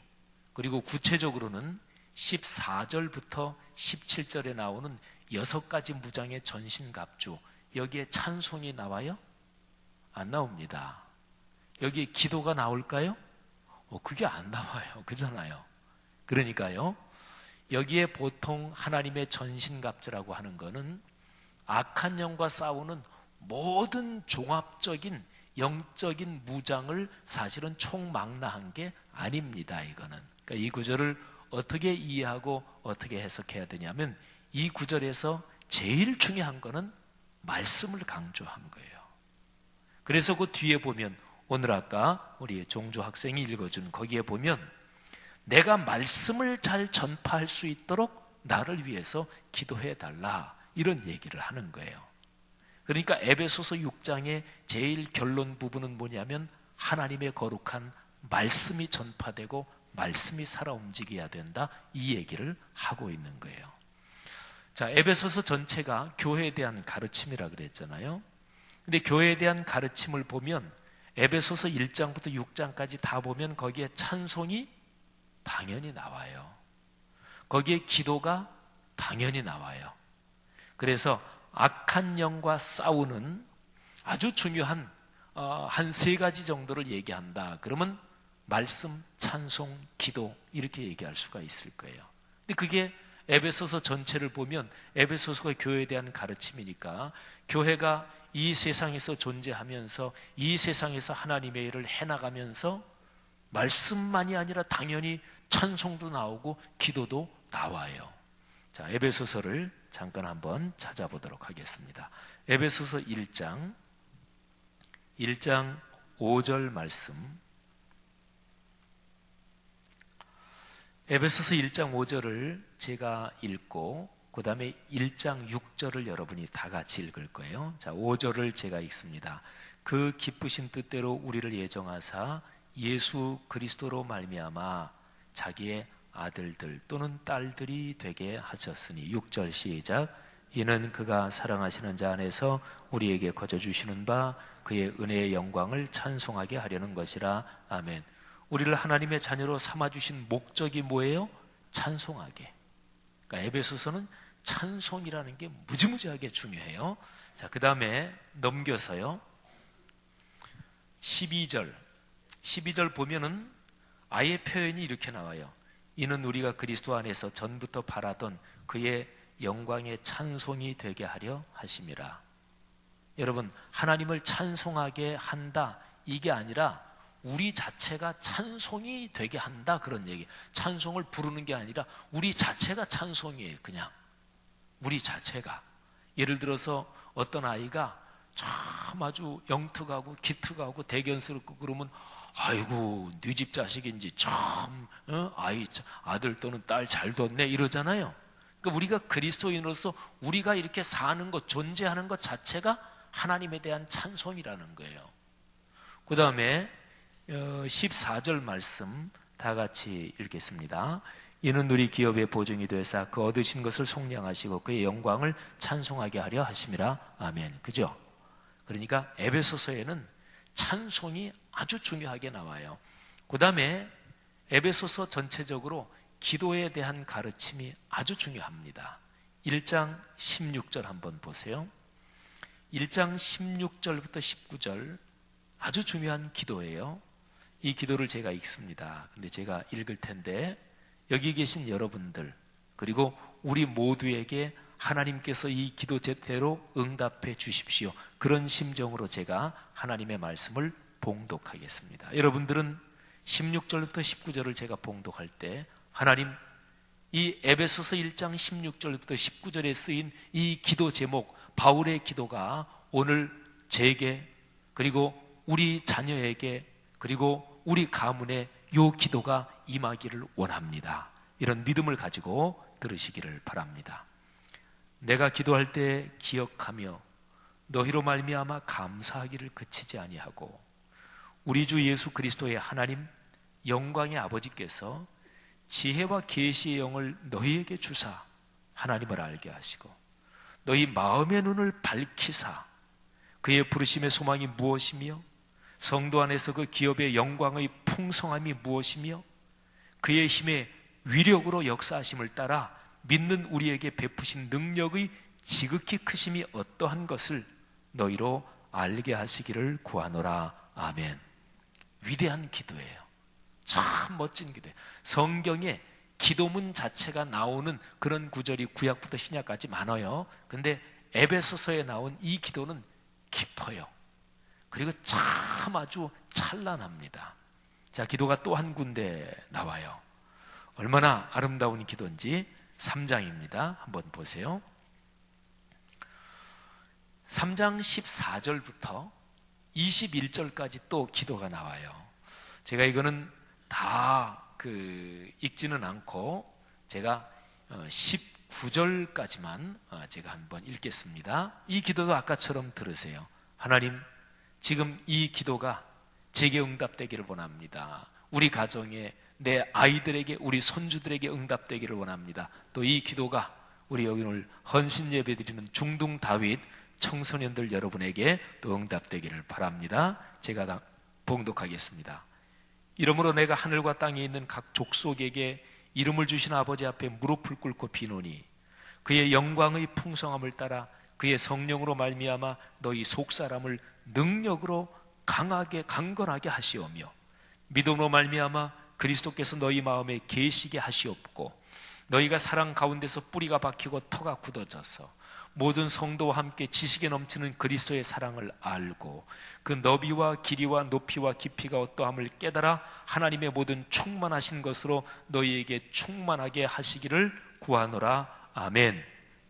그리고 구체적으로는 14절부터 17절에 나오는 6가지 무장의 전신갑주, 여기에 찬송이 나와요? 안 나옵니다. 여기에 기도가 나올까요? 그게 안 나와요. 그잖아요. 그러니까요, 여기에 보통 하나님의 전신갑주라고 하는 거는 악한 영과 싸우는 모든 종합적인 영적인 무장을 사실은 총망라한 게 아닙니다. 이거는. 그러니까 이 구절을 어떻게 이해하고 어떻게 해석해야 되냐면, 이 구절에서 제일 중요한 거는 말씀을 강조한 거예요. 그래서 그 뒤에 보면, 오늘 아까 우리 종조 학생이 읽어준 거기에 보면, 내가 말씀을 잘 전파할 수 있도록 나를 위해서 기도해 달라, 이런 얘기를 하는 거예요. 그러니까 에베소서 6장의 제일 결론 부분은 뭐냐면, 하나님의 거룩한 말씀이 전파되고 말씀이 살아 움직여야 된다, 이 얘기를 하고 있는 거예요. 자, 에베소서 전체가 교회에 대한 가르침이라 그랬잖아요. 근데 교회에 대한 가르침을 보면 에베소서 1장부터 6장까지 다 보면 거기에 찬송이 당연히 나와요. 거기에 기도가 당연히 나와요. 그래서 악한 영과 싸우는 아주 중요한 한 3가지 정도를 얘기한다. 그러면 말씀, 찬송, 기도, 이렇게 얘기할 수가 있을 거예요. 근데 그게 에베소서 전체를 보면 에베소서가 교회에 대한 가르침이니까, 교회가 이 세상에서 존재하면서 이 세상에서 하나님의 일을 해나가면서 말씀만이 아니라 당연히 찬송도 나오고 기도도 나와요. 자, 에베소서를 잠깐 한번 찾아보도록 하겠습니다. 에베소서 1장 5절 말씀, 에베소서 1장 5절을 제가 읽고 그 다음에 1장 6절을 여러분이 다 같이 읽을 거예요. 자, 5절을 제가 읽습니다. 그 기쁘신 뜻대로 우리를 예정하사 예수 그리스도로 말미암아 자기의 아들들 또는 딸들이 되게 하셨으니, 6절 시작. 이는 그가 사랑하시는 자 안에서 우리에게 거저 주시는 바 그의 은혜의 영광을 찬송하게 하려는 것이라. 아멘. 우리를 하나님의 자녀로 삼아주신 목적이 뭐예요? 찬송하게. 그러니까 에베소서는 찬송이라는 게 무지무지하게 중요해요. 자, 그 다음에 넘겨서요. 12절 보면은 아예 표현이 이렇게 나와요. 이는 우리가 그리스도 안에서 전부터 바라던 그의 영광의 찬송이 되게 하려 하심이라. 여러분, 하나님을 찬송하게 한다, 이게 아니라 우리 자체가 찬송이 되게 한다, 그런 얘기. 찬송을 부르는 게 아니라 우리 자체가 찬송이에요. 그냥 우리 자체가. 예를 들어서 어떤 아이가 참 아주 영특하고 기특하고 대견스럽고 그러면 아이고 네 집 자식인지 참 아들 또는 딸 잘 뒀네 이러잖아요. 그러니까 우리가 그리스도인으로서 우리가 이렇게 사는 것, 존재하는 것 자체가 하나님에 대한 찬송이라는 거예요. 그 다음에 14절 말씀 다 같이 읽겠습니다. 이는 우리 기업의 보증이 되사 그 얻으신 것을 속량하시고 그의 영광을 찬송하게 하려 하심이라. 아멘. 그죠? 그러니까 에베소서에는 찬송이 아주 중요하게 나와요. 그 다음에 에베소서 전체적으로 기도에 대한 가르침이 아주 중요합니다. 1장 16절 한번 보세요. 1장 16절부터 19절 아주 중요한 기도예요. 이 기도를 제가 읽습니다. 근데 제가 읽을 텐데 여기 계신 여러분들 그리고 우리 모두에게 하나님께서 이 기도 제대로 응답해 주십시오. 그런 심정으로 제가 하나님의 말씀을 봉독하겠습니다. 여러분들은 16절부터 19절을 제가 봉독할 때 하나님, 이 에베소서 1장 16절부터 19절에 쓰인 이 기도 제목, 바울의 기도가 오늘 제게 그리고 우리 자녀에게 그리고 우리 가문에 이 기도가 임하기를 원합니다. 이런 믿음을 가지고 들으시기를 바랍니다. 내가 기도할 때 기억하며 너희로 말미암아 감사하기를 그치지 아니하고 우리 주 예수 그리스도의 하나님 영광의 아버지께서 지혜와 계시의 영을 너희에게 주사 하나님을 알게 하시고 너희 마음의 눈을 밝히사 그의 부르심의 소망이 무엇이며 성도 안에서 그 기업의 영광의 풍성함이 무엇이며 그의 힘의 위력으로 역사하심을 따라 믿는 우리에게 베푸신 능력의 지극히 크심이 어떠한 것을 너희로 알게 하시기를 구하노라. 아멘. 위대한 기도예요. 참 멋진 기도예요. 성경에 기도문 자체가 나오는 그런 구절이 구약부터 신약까지 많아요. 근데 에베소서에 나온 이 기도는 깊어요. 그리고 참 아주 찬란합니다. 자, 기도가 또 한 군데 나와요. 얼마나 아름다운 기도인지 3장입니다. 한번 보세요. 3장 14절부터 21절까지 또 기도가 나와요. 제가 이거는 다 읽지는 않고 제가 19절까지만 제가 한번 읽겠습니다. 이 기도도 아까처럼 들으세요. 하나님, 지금 이 기도가 제게 응답되기를 원합니다. 우리 가정에 내 아이들에게 우리 손주들에게 응답되기를 원합니다. 또 이 기도가 우리 여기 오늘 헌신 예배드리는 중동 다윗 청소년들 여러분에게 또 응답되기를 바랍니다. 제가 다 봉독하겠습니다. 이러므로 내가 하늘과 땅에 있는 각 족속에게 이름을 주신 아버지 앞에 무릎을 꿇고 비노니 그의 영광의 풍성함을 따라 그의 성령으로 말미암아 너희 속사람을 능력으로 강하게 강건하게 하시오며 믿음으로 말미암아 그리스도께서 너희 마음에 계시게 하시옵고 너희가 사랑 가운데서 뿌리가 박히고 터가 굳어져서 모든 성도와 함께 지식에 넘치는 그리스도의 사랑을 알고 그 너비와 길이와 높이와 깊이가 어떠함을 깨달아 하나님의 모든 충만하신 것으로 너희에게 충만하게 하시기를 구하노라. 아멘.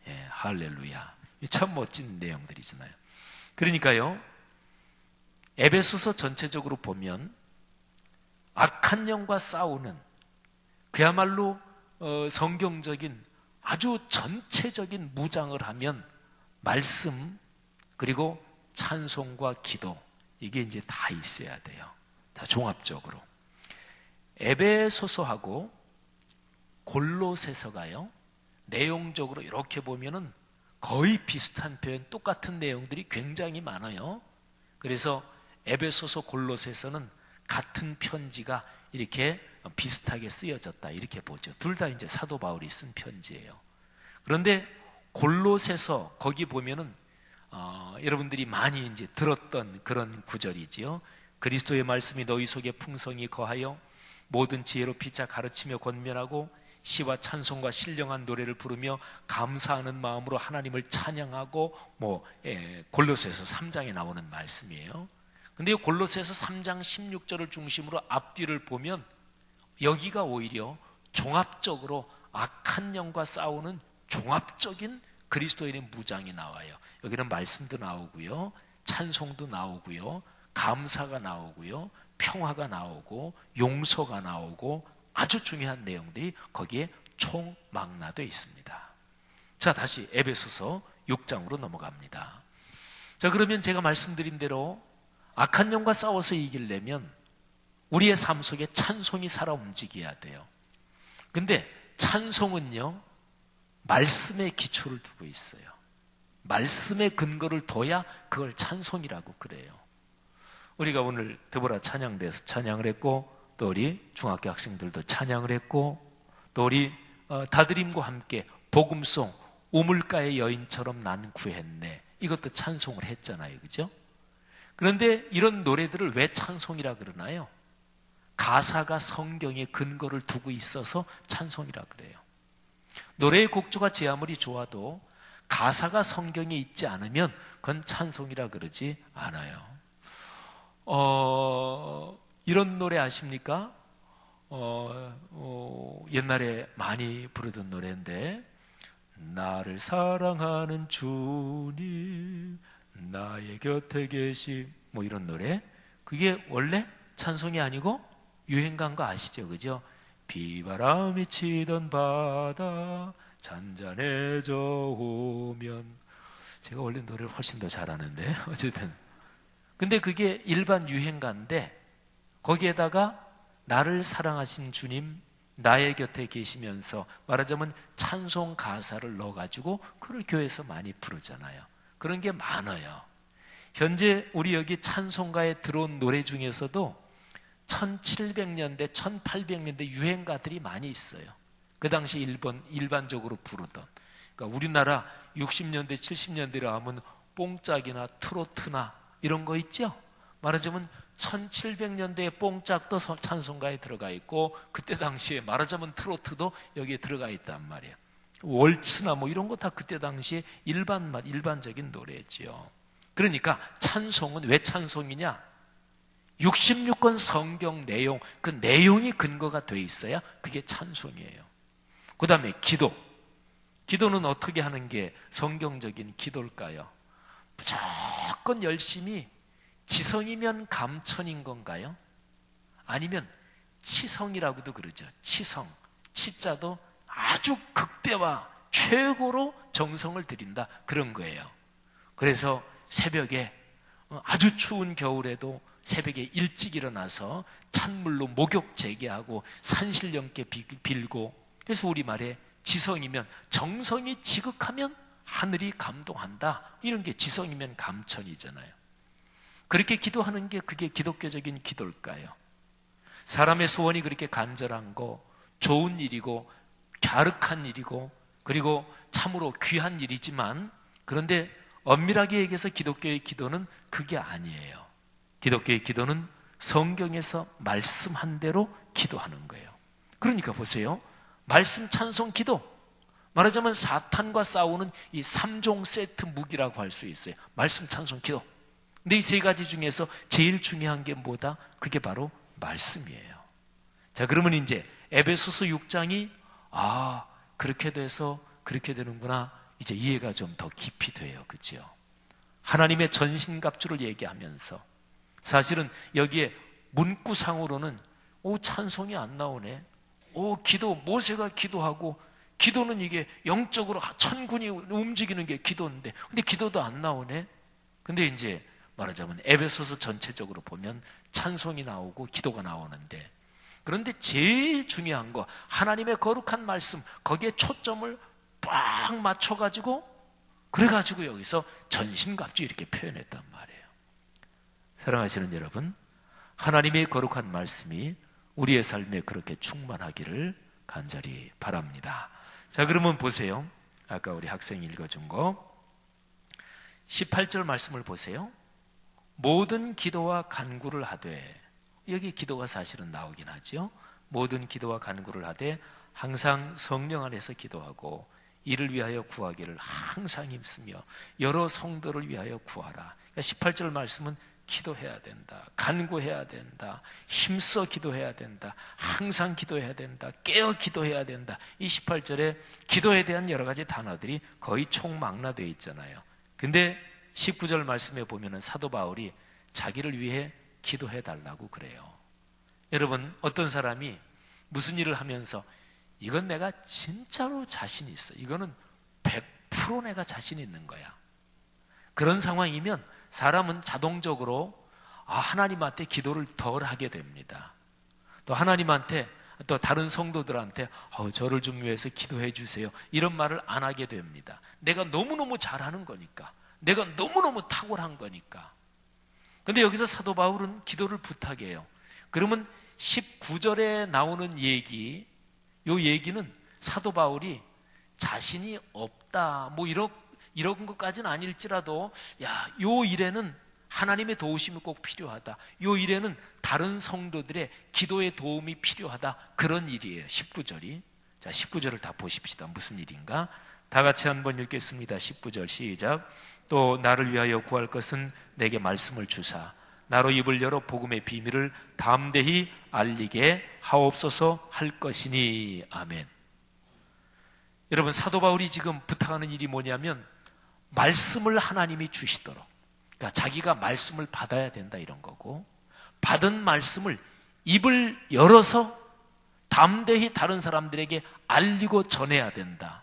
예, 할렐루야. 참 멋진 내용들이잖아요. 그러니까요, 에베소서 전체적으로 보면 악한 영과 싸우는 그야말로 성경적인 아주 전체적인 무장을 하면 말씀 그리고 찬송과 기도 이게 이제 다 있어야 돼요. 다 종합적으로. 에베소서하고 골로새서가요, 내용적으로 이렇게 보면은 거의 비슷한 표현, 똑같은 내용들이 굉장히 많아요. 그래서 에베소서 골로새서는 같은 편지가 이렇게 비슷하게 쓰여졌다 이렇게 보죠. 둘 다 이제 사도 바울이 쓴 편지예요. 그런데 골로새서 거기 보면은 여러분들이 많이 이제 들었던 그런 구절이지요. 그리스도의 말씀이 너희 속에 풍성히 거하여 모든 지혜로 피차 가르치며 권면하고 시와 찬송과 신령한 노래를 부르며 감사하는 마음으로 하나님을 찬양하고 골로새서 3장에 나오는 말씀이에요. 근데 이 골로새서 3장 16절을 중심으로 앞뒤를 보면 여기가 오히려 종합적으로 악한 영과 싸우는 종합적인 그리스도인의 무장이 나와요. 여기는 말씀도 나오고요, 찬송도 나오고요, 감사가 나오고요, 평화가 나오고 용서가 나오고 아주 중요한 내용들이 거기에 총망라되어 있습니다. 자, 다시 에베소서 6장으로 넘어갑니다. 자, 그러면 제가 말씀드린 대로 악한 영과 싸워서 이기려면 우리의 삶 속에 찬송이 살아 움직여야 돼요. 근데 찬송은요, 말씀에 기초를 두고 있어요. 말씀에 근거를 둬야 그걸 찬송이라고 그래요. 우리가 오늘 드보라 찬양대에서 찬양을 했고, 또 우리 중학교 학생들도 찬양을 했고, 또 우리 다드림과 함께 복음송 우물가의 여인처럼 난 구했네, 이것도 찬송을 했잖아요. 그죠? 그런데 이런 노래들을 왜 찬송이라 그러나요? 가사가 성경에 근거를 두고 있어서 찬송이라 그래요. 노래의 곡조가 제 아무리 좋아도 가사가 성경에 있지 않으면 그건 찬송이라 그러지 않아요. 이런 노래 아십니까? 옛날에 많이 부르던 노래인데, 나를 사랑하는 주님 나의 곁에 계시, 이런 노래. 그게 원래 찬송이 아니고 유행가인 거 아시죠? 그죠? 비바람이 치던 바다 잔잔해져 오면. 제가 원래 노래를 훨씬 더 잘하는데 어쨌든, 근데 그게 일반 유행가인데 거기에다가 나를 사랑하신 주님 나의 곁에 계시면서, 말하자면 찬송 가사를 넣어가지고 그걸 교회에서 많이 부르잖아요. 그런 게 많아요. 현재 우리 여기 찬송가에 들어온 노래 중에서도 1700년대, 1800년대 유행가들이 많이 있어요. 그 당시 일반적으로 부르던. 그러니까 우리나라 60년대, 70년대로 하면 뽕짝이나 트로트나 이런 거 있죠? 말하자면 1700년대의 뽕짝도 찬송가에 들어가 있고, 그때 당시에 말하자면 트로트도 여기에 들어가 있단 말이에요. 월츠나 이런 거 다 그때 당시에 일반적인 노래지요. 그러니까 찬송은 왜 찬송이냐? 66권 성경 내용, 그 내용이 근거가 돼 있어야 그게 찬송이에요. 그 다음에 기도는 어떻게 하는 게 성경적인 기도일까요? 무조건 열심히 지성이면 감천인 건가요? 아니면 치성이라고도 그러죠. 치성, 치자도 아주 극대화 최고로 정성을 들인다, 그런 거예요. 그래서 새벽에, 아주 추운 겨울에도 새벽에 일찍 일어나서 찬물로 목욕 재개하고 산신령께 빌고, 그래서 우리말에 지성이면, 정성이 지극하면 하늘이 감동한다, 이런 게 지성이면 감천이잖아요. 그렇게 기도하는 게 그게 기독교적인 기도일까요? 사람의 소원이 그렇게 간절한 거 좋은 일이고 갸륵한 일이고 그리고 참으로 귀한 일이지만, 그런데 엄밀하게 얘기해서 기독교의 기도는 그게 아니에요. 기독교의 기도는 성경에서 말씀한 대로 기도하는 거예요. 그러니까 보세요, 말씀 찬송 기도, 말하자면 사탄과 싸우는 이 3종 세트 무기라고 할 수 있어요. 말씀 찬송 기도. 근데 이 세 가지 중에서 제일 중요한 게 뭐다? 그게 바로 말씀이에요. 자, 그러면 이제 에베소서 6장이 그렇게 돼서 그렇게 되는구나, 이제 이해가 좀 더 깊이 돼요. 그죠? 하나님의 전신갑주를 얘기하면서 사실은 여기에 문구상으로는 찬송이 안 나오네. 기도, 모세가 기도하고, 기도는 이게 영적으로 천군이 움직이는 게 기도인데, 근데 기도도 안 나오네. 근데 이제 말하자면 에베소서 전체적으로 보면 찬송이 나오고 기도가 나오는데, 그런데 제일 중요한 거 하나님의 거룩한 말씀, 거기에 초점을 빡 맞춰가지고, 그래가지고 여기서 전신갑주 이렇게 표현했단 말이에요. 사랑하시는 여러분, 하나님의 거룩한 말씀이 우리의 삶에 그렇게 충만하기를 간절히 바랍니다. 자, 그러면 보세요. 아까 우리 학생이 읽어준 거 18절 말씀을 보세요. 모든 기도와 간구를 하되, 여기 기도가 사실은 나오긴 하죠. 모든 기도와 간구를 하되 항상 성령 안에서 기도하고 이를 위하여 구하기를 항상 힘쓰며 여러 성도를 위하여 구하라. 그러니까 18절 말씀은 기도해야 된다, 간구해야 된다, 힘써 기도해야 된다, 항상 기도해야 된다, 깨어 기도해야 된다. 이 18절에 기도에 대한 여러 가지 단어들이 거의 총망라되어 있잖아요. 근데 19절 말씀에 보면은 사도 바울이 자기를 위해 기도해 달라고 그래요. 여러분, 어떤 사람이 무슨 일을 하면서 이건 내가 진짜로 자신 있어, 이거는 100% 내가 자신 있는 거야, 그런 상황이면 사람은 자동적으로 하나님한테 기도를 덜 하게 됩니다. 또 하나님한테, 또 다른 성도들한테 저를 좀 위해서 기도해 주세요, 이런 말을 안 하게 됩니다. 내가 너무너무 잘하는 거니까, 내가 너무너무 탁월한 거니까. 근데 여기서 사도 바울은 기도를 부탁해요. 그러면 19절에 나오는 얘기, 요 얘기는 사도 바울이 자신이 없다, 뭐 이런 것까지는 아닐지라도, 요 일에는 하나님의 도우심이 꼭 필요하다, 요 일에는 다른 성도들의 기도의 도움이 필요하다, 그런 일이에요. 19절이. 자, 19절을 다 보십시다. 무슨 일인가? 다 같이 한번 읽겠습니다. 19절 시작. 또 나를 위하여 구할 것은 내게 말씀을 주사 나로 입을 열어 복음의 비밀을 담대히 알리게 하옵소서 할 것이니. 아멘. 여러분, 사도 바울이 지금 부탁하는 일이 뭐냐면 말씀을 하나님이 주시도록, 그러니까 자기가 말씀을 받아야 된다, 이런 거고, 받은 말씀을 입을 열어서 담대히 다른 사람들에게 알리고 전해야 된다.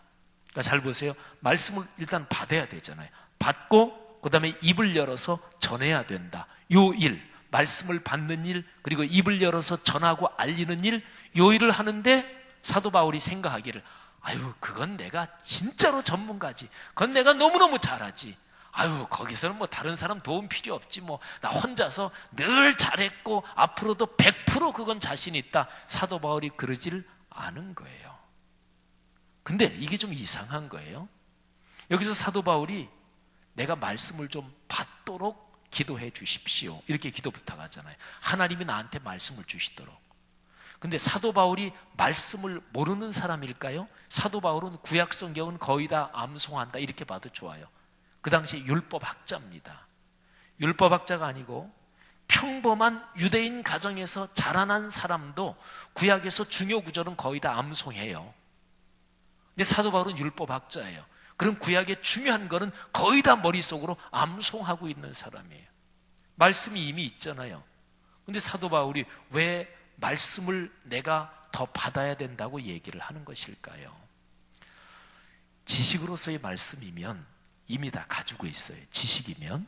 그러니까 잘 보세요. 말씀을 일단 받아야 되잖아요. 받고 그 다음에 입을 열어서 전해야 된다. 요 일, 말씀을 받는 일, 그리고 입을 열어서 전하고 알리는 일, 요 일을 하는데 사도 바울이 생각하기를, 그건 내가 진짜로 전문가지, 그건 내가 너무너무 잘하지, 거기서는 뭐 다른 사람 도움 필요 없지, 뭐 나 혼자서 늘 잘했고 앞으로도 100% 그건 자신 있다. 사도 바울이 그러질 않은 거예요. 근데 이게 좀 이상한 거예요. 여기서 사도 바울이 내가 말씀을 좀 받도록 기도해 주십시오, 이렇게 기도 부탁하잖아요. 하나님이 나한테 말씀을 주시도록. 근데 사도 바울이 말씀을 모르는 사람일까요? 사도 바울은 구약 성경은 거의 다 암송한다, 이렇게 봐도 좋아요. 그 당시 율법학자입니다. 율법학자가 아니고 평범한 유대인 가정에서 자라난 사람도 구약에서 중요 구절은 거의 다 암송해요. 근데 사도 바울은 율법학자예요. 그럼 구약의 중요한 거는 거의 다 머릿속으로 암송하고 있는 사람이에요. 말씀이 이미 있잖아요. 근데 사도 바울이 왜 말씀을 내가 더 받아야 된다고 얘기를 하는 것일까요? 지식으로서의 말씀이면 이미 다 가지고 있어요. 지식이면.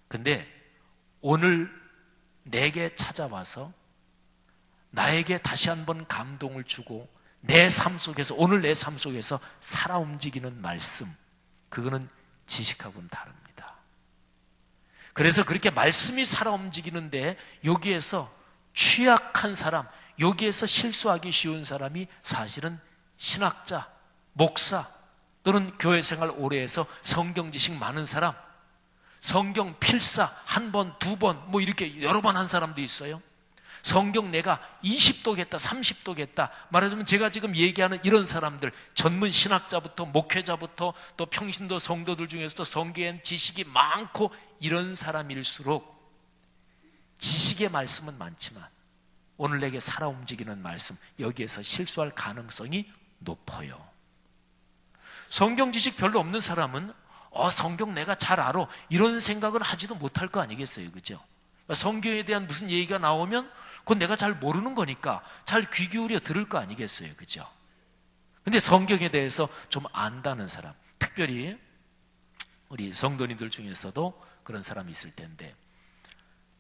근데 오늘 내게 찾아와서 나에게 다시 한번 감동을 주고 내 삶 속에서, 오늘 내 삶 속에서 살아 움직이는 말씀, 그거는 지식하고는 다릅니다. 그래서 그렇게 말씀이 살아 움직이는데 여기에서 취약한 사람, 여기에서 실수하기 쉬운 사람이 사실은 신학자, 목사, 또는 교회 생활 오래 해서 성경 지식 많은 사람, 성경 필사 한 번, 두 번, 뭐 이렇게 여러 번 한 사람도 있어요. 성경 내가 20독했다, 30독했다. 말하자면 제가 지금 얘기하는 이런 사람들, 전문 신학자부터 목회자부터 또 평신도 성도들 중에서도 성경에 지식이 많고 이런 사람일수록 지식의 말씀은 많지만 오늘 내게 살아 움직이는 말씀, 여기에서 실수할 가능성이 높아요. 성경 지식 별로 없는 사람은 성경 내가 잘 알아, 이런 생각을 하지도 못할 거 아니겠어요, 그죠? 성경에 대한 무슨 얘기가 나오면 그건 내가 잘 모르는 거니까 잘 귀 기울여 들을 거 아니겠어요, 그죠? 근데 성경에 대해서 좀 안다는 사람, 특별히 우리 성도님들 중에서도 그런 사람이 있을 텐데,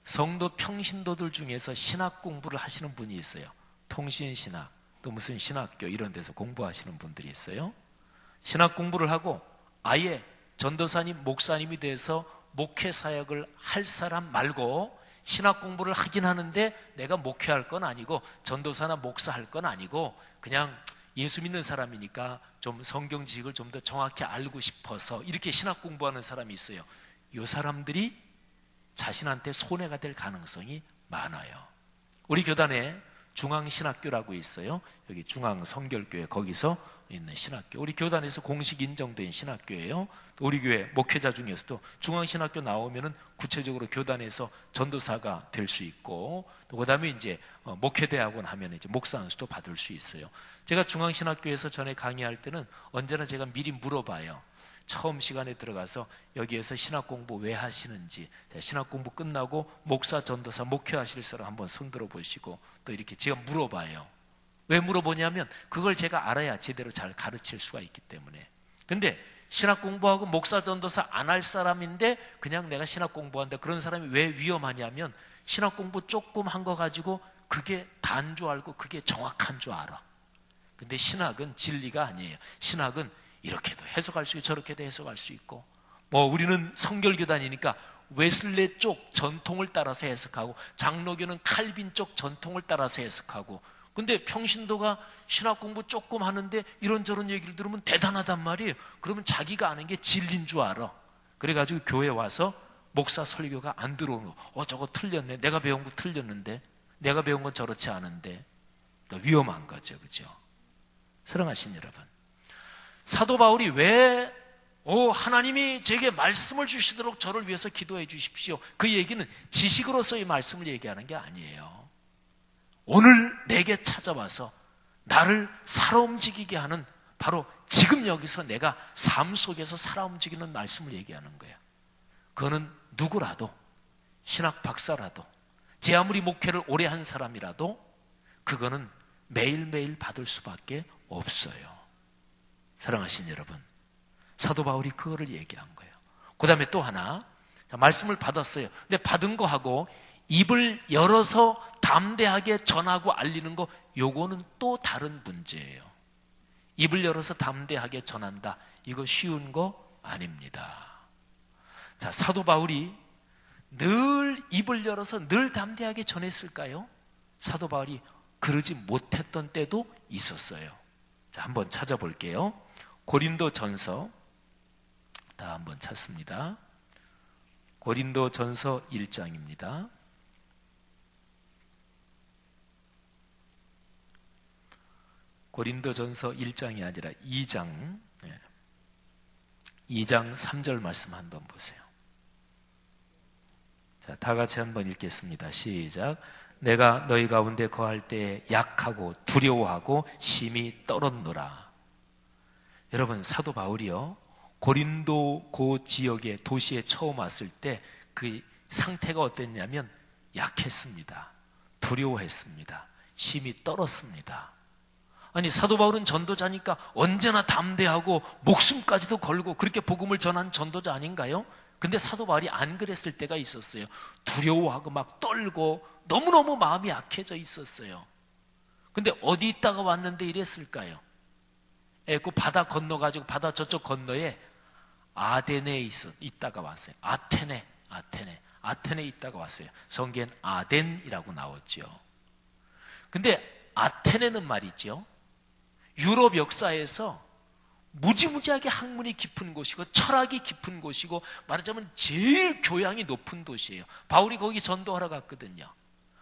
성도 평신도들 중에서 신학 공부를 하시는 분이 있어요. 통신신학, 또 무슨 신학교 이런 데서 공부하시는 분들이 있어요. 신학 공부를 하고 아예 전도사님, 목사님이 돼서 목회 사역을 할 사람 말고 신학 공부를 하긴 하는데 내가 목회할 건 아니고 전도사나 목사할 건 아니고 그냥 예수 믿는 사람이니까 좀 성경 지식을 좀 더 정확히 알고 싶어서 이렇게 신학 공부하는 사람이 있어요. 이 사람들이 자신한테 손해가 될 가능성이 많아요. 우리 교단에 중앙신학교라고 있어요. 여기 중앙성결교회 거기서 있는 신학교. 우리 교단에서 공식 인정된 신학교예요. 우리 교회 목회자 중에서도 중앙신학교 나오면은 구체적으로 교단에서 전도사가 될 수 있고, 또 그다음에 이제 목회대학원 하면 이제 목사 안수도 받을 수 있어요. 제가 중앙신학교에서 전에 강의할 때는 언제나 제가 미리 물어봐요. 처음 시간에 들어가서 여기에서 신학 공부 왜 하시는지, 신학 공부 끝나고 목사, 전도사, 목회하실 사람 한번 손 들어 보시고, 또 이렇게 제가 물어봐요. 왜 물어보냐면 그걸 제가 알아야 제대로 잘 가르칠 수가 있기 때문에. 근데 신학 공부하고 목사, 전도사 안 할 사람인데 그냥 내가 신학 공부한다, 그런 사람이 왜 위험하냐면 신학 공부 조금 한 거 가지고 그게 다인 줄 알고 그게 정확한 줄 알아. 근데 신학은 진리가 아니에요. 신학은 이렇게도 해석할 수 있고 저렇게도 해석할 수 있고, 우리는 성결교단이니까 웨슬레 쪽 전통을 따라서 해석하고, 장로교는 칼빈 쪽 전통을 따라서 해석하고, 근데 평신도가 신학 공부 조금 하는데 이런저런 얘기를 들으면 대단하단 말이에요. 그러면 자기가 아는 게 진리인 줄 알아. 그래가지고 교회 와서 목사 설교가 안 들어오는 거. 저거 틀렸네. 내가 배운 거 틀렸는데. 내가 배운 건 저렇지 않은데. 그러니까 위험한 거죠. 그죠? 사랑하신 여러분, 사도 바울이 왜 하나님이 제게 말씀을 주시도록 저를 위해서 기도해 주십시오, 그 얘기는 지식으로서의 말씀을 얘기하는 게 아니에요. 오늘 내게 찾아와서 나를 살아 움직이게 하는, 바로 지금 여기서 내가 삶 속에서 살아 움직이는 말씀을 얘기하는 거예요. 그거는 누구라도, 신학 박사라도, 제 아무리 목회를 오래 한 사람이라도 그거는 매일매일 받을 수밖에 없어요. 사랑하신 여러분, 사도 바울이 그거를 얘기한 거예요. 그 다음에 또 하나, 말씀을 받았어요. 근데 받은 거하고 입을 열어서 담대하게 전하고 알리는 거, 요거는 또 다른 문제예요. 입을 열어서 담대하게 전한다, 이거 쉬운 거 아닙니다. 자, 사도 바울이 늘 입을 열어서 늘 담대하게 전했을까요? 사도 바울이 그러지 못했던 때도 있었어요. 자, 한번 찾아볼게요. 고린도전서, 다 한번 찾습니다. 고린도전서 1장입니다. 고린도전서 1장이 아니라 2장, 2장 3절 말씀 한번 보세요. 자, 다 같이 한번 읽겠습니다. 시작. 내가 너희 가운데 거할 때 약하고 두려워하고 심히 떨었노라. 여러분, 사도 바울이요, 고린도 그 지역의 도시에 처음 왔을 때 그 상태가 어땠냐면 약했습니다. 두려워했습니다. 심히 떨었습니다. 아니, 사도 바울은 전도자니까 언제나 담대하고 목숨까지도 걸고 그렇게 복음을 전한 전도자 아닌가요? 근데 사도 바울이 안 그랬을 때가 있었어요. 두려워하고 막 떨고 너무너무 마음이 약해져 있었어요. 근데 어디 있다가 왔는데 이랬을까요? 그 바다 건너가지고 바다 저쪽 건너에 아덴에 있다가 왔어요. 아테네 있다가 왔어요. 성경엔 아덴이라고 나왔죠. 근데 아테네는 말이죠, 유럽 역사에서 무지무지하게 학문이 깊은 곳이고 철학이 깊은 곳이고, 말하자면 제일 교양이 높은 도시예요. 바울이 거기 전도하러 갔거든요.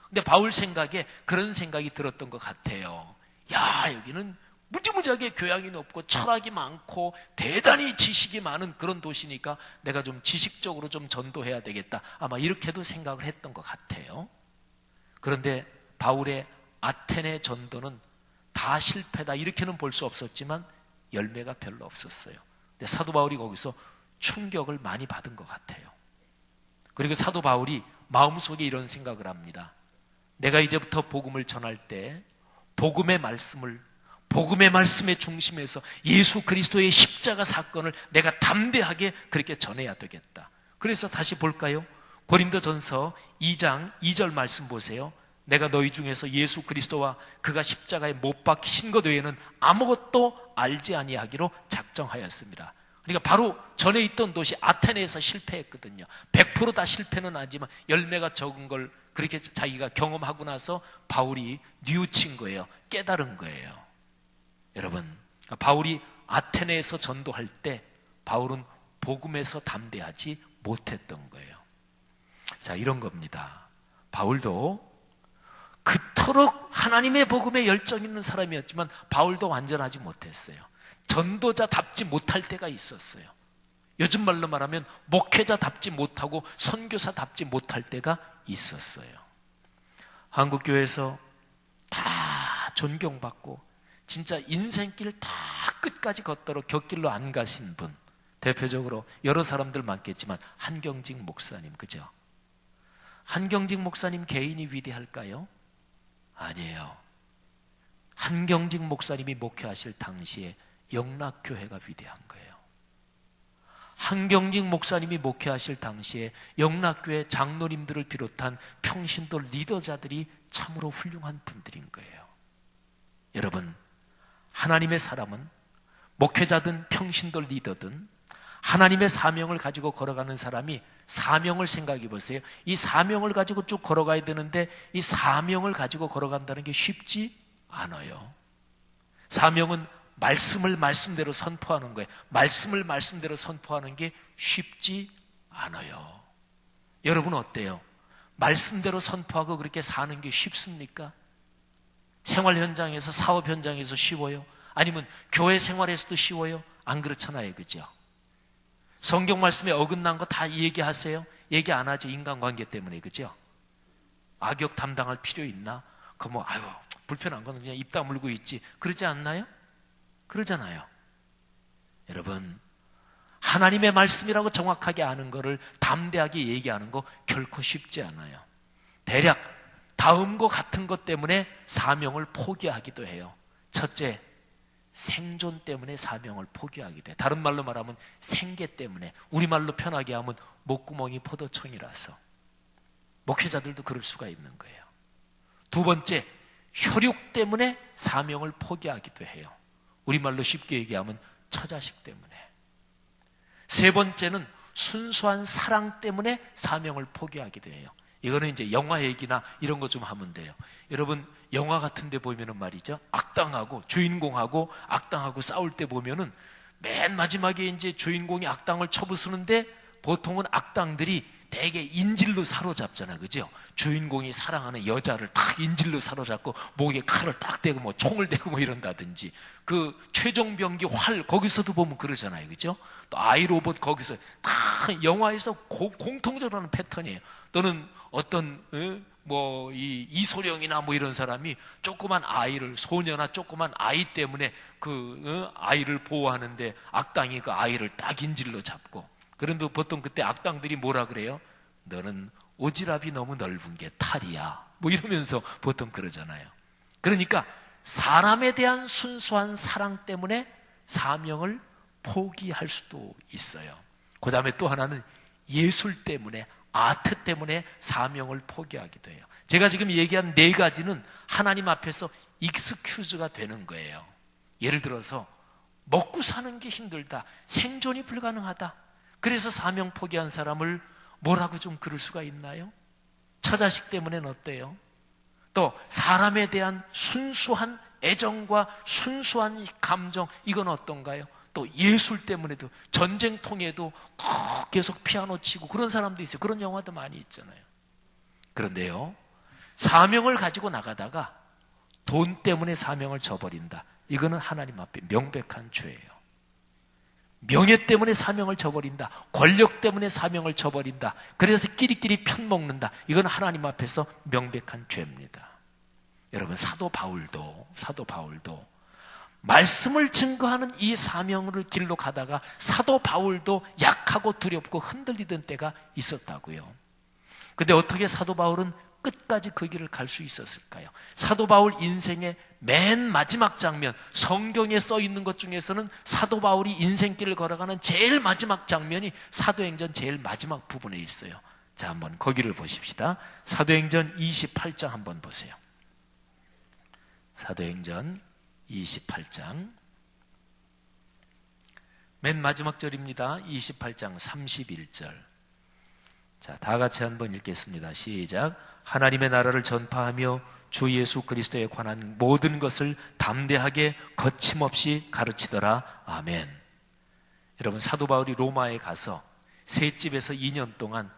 근데 바울 생각에 그런 생각이 들었던 것 같아요. 야, 여기는 무지무지하게 교양이 높고 철학이 많고 대단히 지식이 많은 그런 도시니까 내가 좀 지식적으로 좀 전도해야 되겠다, 아마 이렇게도 생각을 했던 것 같아요. 그런데 바울의 아테네 전도는 다 실패다, 이렇게는 볼 수 없었지만 열매가 별로 없었어요. 근데 사도 바울이 거기서 충격을 많이 받은 것 같아요. 그리고 사도 바울이 마음속에 이런 생각을 합니다. 내가 이제부터 복음을 전할 때 복음의 말씀의 중심에서 예수 그리스도의 십자가 사건을 내가 담대하게 그렇게 전해야 되겠다. 그래서 다시 볼까요? 고린도전서 2장 2절 말씀 보세요. 내가 너희 중에서 예수 그리스도와 그가 십자가에 못 박히신 것 외에는 아무것도 알지 아니하기로 작정하였습니다. 그러니까 바로 전에 있던 도시 아테네에서 실패했거든요. 100% 다 실패는 아니지만 열매가 적은 걸 그렇게 자기가 경험하고 나서 바울이 뉘우친 거예요. 깨달은 거예요. 여러분, 바울이 아테네에서 전도할 때 바울은 복음에서 담대하지 못했던 거예요. 자, 이런 겁니다. 바울도 그토록 하나님의 복음에 열정 있는 사람이었지만 바울도 완전하지 못했어요. 전도자답지 못할 때가 있었어요. 요즘 말로 말하면 목회자답지 못하고 선교사답지 못할 때가 있었어요. 한국교회에서 다 존경받고 진짜 인생길 다 끝까지 걷도록 곁길로 안 가신 분, 대표적으로 여러 사람들 많겠지만 한경직 목사님, 그죠? 한경직 목사님 개인이 위대할까요? 아니에요. 한경직 목사님이 목회하실 당시에 영락교회가 위대한 거예요. 한경직 목사님이 목회하실 당시에 영락교회 장로님들을 비롯한 평신도 리더자들이 참으로 훌륭한 분들인 거예요. 여러분, 하나님의 사람은 목회자든 평신도 리더든 하나님의 사명을 가지고 걸어가는 사람이 사명을 생각해 보세요. 이 사명을 가지고 쭉 걸어가야 되는데 이 사명을 가지고 걸어간다는 게 쉽지 않아요. 사명은 말씀을 말씀대로 선포하는 거예요. 말씀을 말씀대로 선포하는 게 쉽지 않아요. 여러분 어때요? 말씀대로 선포하고 그렇게 사는 게 쉽습니까? 생활 현장에서, 사업 현장에서 쉬워요? 아니면 교회 생활에서도 쉬워요? 안 그렇잖아요, 그죠? 성경 말씀에 어긋난 거 다 얘기하세요? 얘기 안 하죠. 인간관계 때문에, 그죠? 악역 담당할 필요 있나? 아유, 불편한 거는 그냥 입 다물고 있지. 그러지 않나요? 그러잖아요. 여러분, 하나님의 말씀이라고 정확하게 아는 거를 담대하게 얘기하는 거 결코 쉽지 않아요. 대략 다음과 같은 것 때문에 사명을 포기하기도 해요. 첫째, 생존 때문에 사명을 포기하게 돼. 다른 말로 말하면 생계 때문에, 우리말로 편하게 하면 목구멍이 포도청이라서. 목회자들도 그럴 수가 있는 거예요. 두 번째, 혈육 때문에 사명을 포기하기도 해요. 우리말로 쉽게 얘기하면 처자식 때문에. 세 번째는 순수한 사랑 때문에 사명을 포기하기도 해요. 이거는 이제 영화 얘기나 이런 거 좀 하면 돼요. 여러분, 영화 같은 데 보면은 말이죠, 악당하고 주인공하고 악당하고 싸울 때 보면은 맨 마지막에 이제 주인공이 악당을 쳐부수는데 보통은 악당들이 되게 인질로 사로잡잖아요, 그죠? 주인공이 사랑하는 여자를 딱 인질로 사로잡고 목에 칼을 딱 대고 뭐 총을 대고 뭐 이런다든지, 그 최종병기 활 거기서도 보면 그러잖아요, 그죠? 또 아이로봇 거기서 다 영화에서 공통적으로 하는 패턴이에요. 또는 어떤 이소룡이나 뭐 이런 사람이 조그만 아이를, 소녀나 조그만 아이 때문에 아이를 보호하는데 악당이 그 아이를 딱 인질로 잡고, 그런데 보통 그때 악당들이 뭐라 그래요? 너는 오지랖이 너무 넓은 게 탈이야, 뭐 이러면서 보통 그러잖아요. 그러니까 사람에 대한 순수한 사랑 때문에 사명을 포기할 수도 있어요. 그 다음에 또 하나는 예술 때문에, 아트 때문에 사명을 포기하기도 해요. 제가 지금 얘기한 네 가지는 하나님 앞에서 익스큐즈가 되는 거예요. 예를 들어서 먹고 사는 게 힘들다, 생존이 불가능하다, 그래서 사명 포기한 사람을 뭐라고 좀 그럴 수가 있나요? 처자식 때문에는 어때요? 또 사람에 대한 순수한 애정과 순수한 감정, 이건 어떤가요? 또 예술 때문에도, 전쟁통에도 계속 피아노 치고 그런 사람도 있어요. 그런 영화도 많이 있잖아요. 그런데요, 사명을 가지고 나가다가 돈 때문에 사명을 저버린다, 이거는 하나님 앞에 명백한 죄예요. 명예 때문에 사명을 저버린다, 권력 때문에 사명을 저버린다, 그래서 끼리끼리 편먹는다, 이건 하나님 앞에서 명백한 죄입니다. 여러분, 사도 바울도 말씀을 증거하는 이 사명을 길로 가다가 사도 바울도 약하고 두렵고 흔들리던 때가 있었다고요. 근데 어떻게 사도 바울은 끝까지 그 길을 갈 수 있었을까요? 사도 바울 인생의 맨 마지막 장면, 성경에 써 있는 것 중에서는 사도 바울이 인생길을 걸어가는 제일 마지막 장면이 사도행전 제일 마지막 부분에 있어요. 자, 한번 거기를 보십시다. 사도행전 28장 한번 보세요. 사도행전 28장 맨 마지막 절입니다. 28장 31절. 자, 다 같이 한번 읽겠습니다. 시작. 하나님의 나라를 전파하며 주 예수 그리스도에 관한 모든 것을 담대하게 거침없이 가르치더라. 아멘. 여러분, 사도 바울이 로마에 가서 세 집에서 2년 동안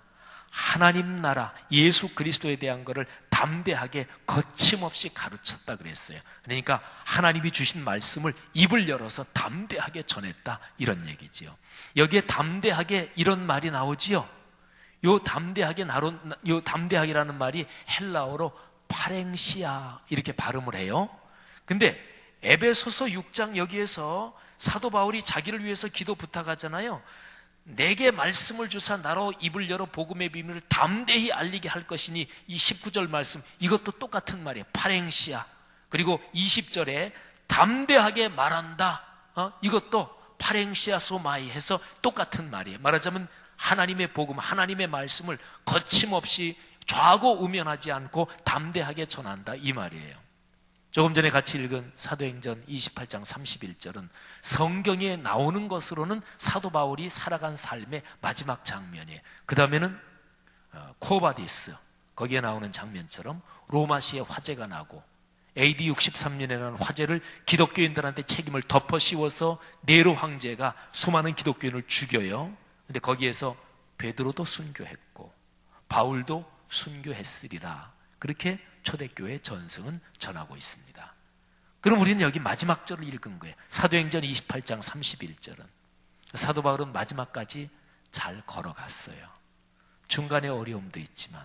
하나님 나라 예수 그리스도에 대한 것을 담대하게 거침없이 가르쳤다 그랬어요. 그러니까 하나님이 주신 말씀을 입을 열어서 담대하게 전했다, 이런 얘기지요. 여기에 담대하게 이런 말이 나오지요. 요 담대하게라는 말이 헬라어로 파랭시아 이렇게 발음을 해요. 근데 에베소서 6장 여기에서 사도 바울이 자기를 위해서 기도 부탁하잖아요. 내게 말씀을 주사 나로 입을 열어 복음의 비밀을 담대히 알리게 할 것이니, 이 19절 말씀 이것도 똑같은 말이에요. 파랭시아. 그리고 20절에 담대하게 말한다, 이것도 파랭시아 소마이 해서 똑같은 말이에요. 말하자면 하나님의 복음, 하나님의 말씀을 거침없이 좌고 우면하지 않고 담대하게 전한다, 이 말이에요. 조금 전에 같이 읽은 사도행전 28장 31절은 성경에 나오는 것으로는 사도 바울이 살아간 삶의 마지막 장면이에요. 그 다음에는 코바디스, 거기에 나오는 장면처럼 로마시에 화재가 나고 AD 63년에 난 화재를 기독교인들한테 책임을 덮어 씌워서 네로 황제가 수많은 기독교인을 죽여요. 근데 거기에서 베드로도 순교했고 바울도 순교했으리라, 그렇게 초대교회 전승은 전하고 있습니다. 그럼 우리는 여기 마지막 절을 읽은 거예요. 사도행전 28장 31절은 사도 바울은 마지막까지 잘 걸어갔어요. 중간에 어려움도 있지만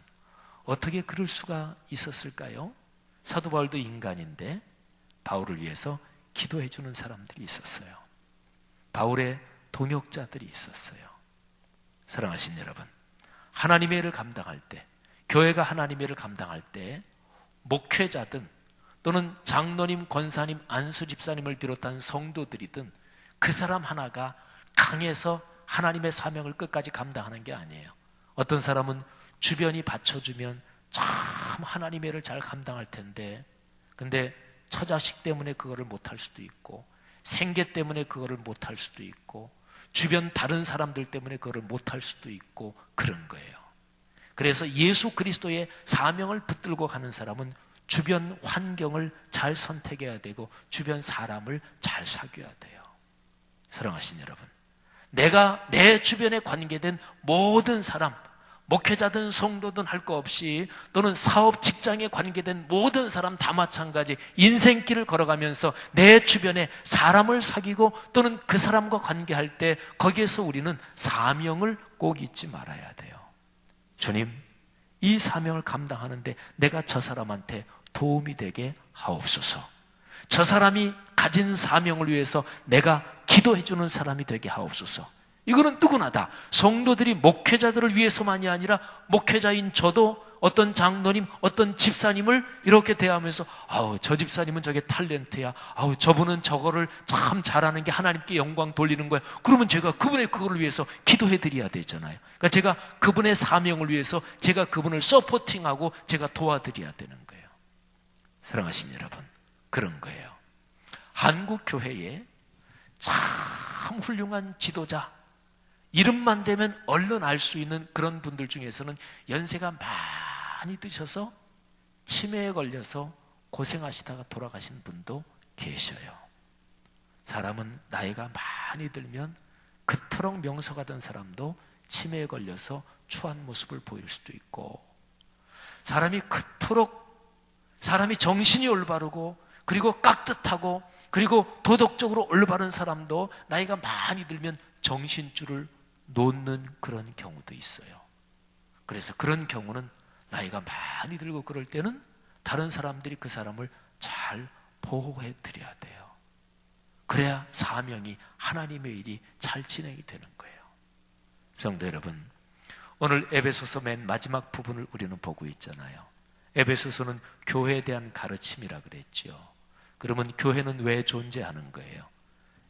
어떻게 그럴 수가 있었을까요? 사도 바울도 인간인데 바울을 위해서 기도해 주는 사람들이 있었어요. 바울의 동역자들이 있었어요. 사랑하신 여러분, 하나님의 일을 감당할 때, 교회가 하나님의 일을 감당할 때 목회자든 또는 장로님, 권사님, 안수 집사님을 비롯한 성도들이든 그 사람 하나가 강해서 하나님의 사명을 끝까지 감당하는 게 아니에요. 어떤 사람은 주변이 받쳐주면 참 하나님의 일을 잘 감당할 텐데, 근데 처자식 때문에 그거를 못할 수도 있고, 생계 때문에 그거를 못할 수도 있고, 주변 다른 사람들 때문에 그거를 못할 수도 있고, 그런 거예요. 그래서 예수 그리스도의 사명을 붙들고 가는 사람은 주변 환경을 잘 선택해야 되고 주변 사람을 잘 사귀어야 돼요. 사랑하신 여러분, 내가 내 주변에 관계된 모든 사람, 목회자든 성도든 할 거 없이, 또는 사업 직장에 관계된 모든 사람 다 마찬가지, 인생길을 걸어가면서 내 주변에 사람을 사귀고 또는 그 사람과 관계할 때 거기에서 우리는 사명을 꼭 잊지 말아야 돼요. 주님, 이 사명을 감당하는데 내가 저 사람한테 도움이 되게 하옵소서. 저 사람이 가진 사명을 위해서 내가 기도해 주는 사람이 되게 하옵소서. 이거는 누구나 다, 성도들이 목회자들을 위해서만이 아니라 목회자인 저도 어떤 장로님, 어떤 집사님을 이렇게 대하면서 아우, 저 집사님은 저게 탤런트야, 아우, 저분은 저거를 참 잘하는 게 하나님께 영광 돌리는 거야. 그러면 제가 그분의 그거를 위해서 기도해 드려야 되잖아요. 그러니까 제가 그분의 사명을 위해서 제가 그분을 서포팅하고 제가 도와드려야 되는 거예요. 사랑하신 여러분, 그런 거예요. 한국 교회에 참 훌륭한 지도자, 이름만 대면 얼른 알 수 있는 그런 분들 중에서는 연세가 많이 드셔서 치매에 걸려서 고생하시다가 돌아가신 분도 계셔요. 사람은 나이가 많이 들면 그토록 명석하던 사람도 치매에 걸려서 추한 모습을 보일 수도 있고, 사람이 정신이 올바르고 그리고 깍듯하고 그리고 도덕적으로 올바른 사람도 나이가 많이 들면 정신줄을 놓는 그런 경우도 있어요. 그래서 그런 경우는 나이가 많이 들고 그럴 때는 다른 사람들이 그 사람을 잘 보호해 드려야 돼요. 그래야 사명이, 하나님의 일이 잘 진행이 되는 거예요. 성도 여러분, 오늘 에베소서 맨 마지막 부분을 우리는 보고 있잖아요. 에베소서는 교회에 대한 가르침이라 그랬죠. 그러면 교회는 왜 존재하는 거예요?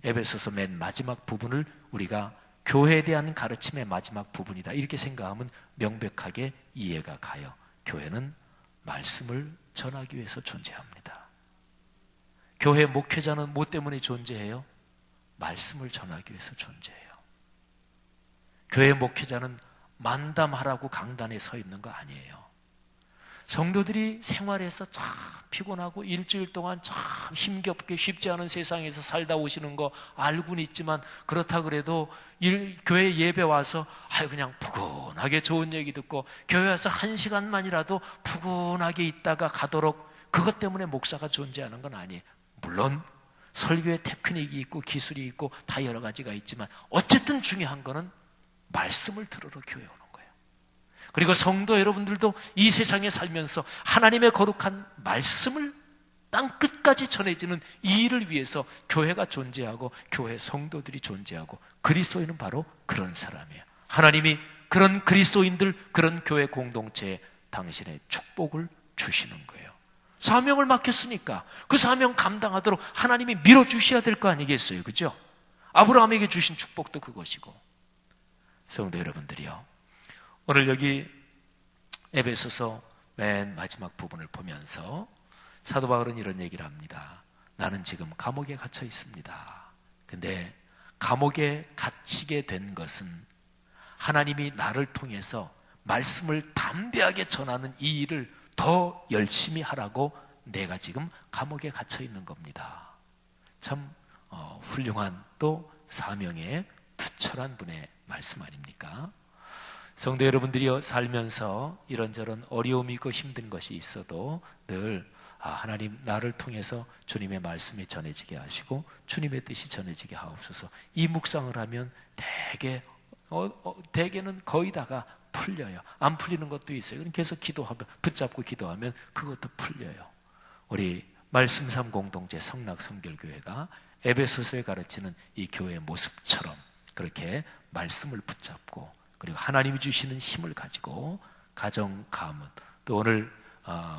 에베소서 맨 마지막 부분을 우리가 교회에 대한 가르침의 마지막 부분이다, 이렇게 생각하면 명백하게 이해가 가요. 교회는 말씀을 전하기 위해서 존재합니다. 교회 목회자는 뭐 때문에 존재해요? 말씀을 전하기 위해서 존재해요. 교회 목회자는 만담하라고 강단에 서 있는 거 아니에요. 성도들이 생활에서 참 피곤하고 일주일 동안 참 힘겹게 쉽지 않은 세상에서 살다 오시는 거 알고는 있지만, 그렇다 그래도 교회 예배 와서 그냥 푸근하게 좋은 얘기 듣고 교회 와서 1시간만이라도 푸근하게 있다가 가도록, 그것 때문에 목사가 존재하는 건 아니에요. 물론 설교에 테크닉이 있고 기술이 있고 다 여러 가지가 있지만, 어쨌든 중요한 거는 말씀을 들으러 교회 오는 거예요. 그리고 성도 여러분들도 이 세상에 살면서 하나님의 거룩한 말씀을 땅 끝까지 전해지는 이 일을 위해서 교회가 존재하고 교회 성도들이 존재하고, 그리스도인은 바로 그런 사람이에요. 하나님이 그런 그리스도인들, 그런 교회 공동체에 당신의 축복을 주시는 거예요. 사명을 맡겼으니까 그 사명 감당하도록 하나님이 밀어주셔야 될 거 아니겠어요? 그죠? 아브라함에게 주신 축복도 그것이고. 성도 여러분들이요, 오늘 여기 에베소서 맨 마지막 부분을 보면서 사도 바울은 이런 얘기를 합니다. 나는 지금 감옥에 갇혀 있습니다. 근데 감옥에 갇히게 된 것은 하나님이 나를 통해서 말씀을 담대하게 전하는 이 일을 더 열심히 하라고 내가 지금 감옥에 갇혀 있는 겁니다. 참 훌륭한 또 사명에 부철한 분의 말씀 아닙니까? 성도 여러분들이 살면서 이런저런 어려움이 있고 힘든 것이 있어도 늘 하나님, 나를 통해서 주님의 말씀이 전해지게 하시고 주님의 뜻이 전해지게 하옵소서. 이 묵상을 하면 대개는 거의 다가 풀려요. 안 풀리는 것도 있어요. 계속 기도하면, 붙잡고 기도하면 그것도 풀려요. 우리 말씀삼 공동체 성락성결교회가 에베소서에 가르치는 이 교회의 모습처럼 그렇게 말씀을 붙잡고, 그리고 하나님이 주시는 힘을 가지고 가정, 가문, 또 오늘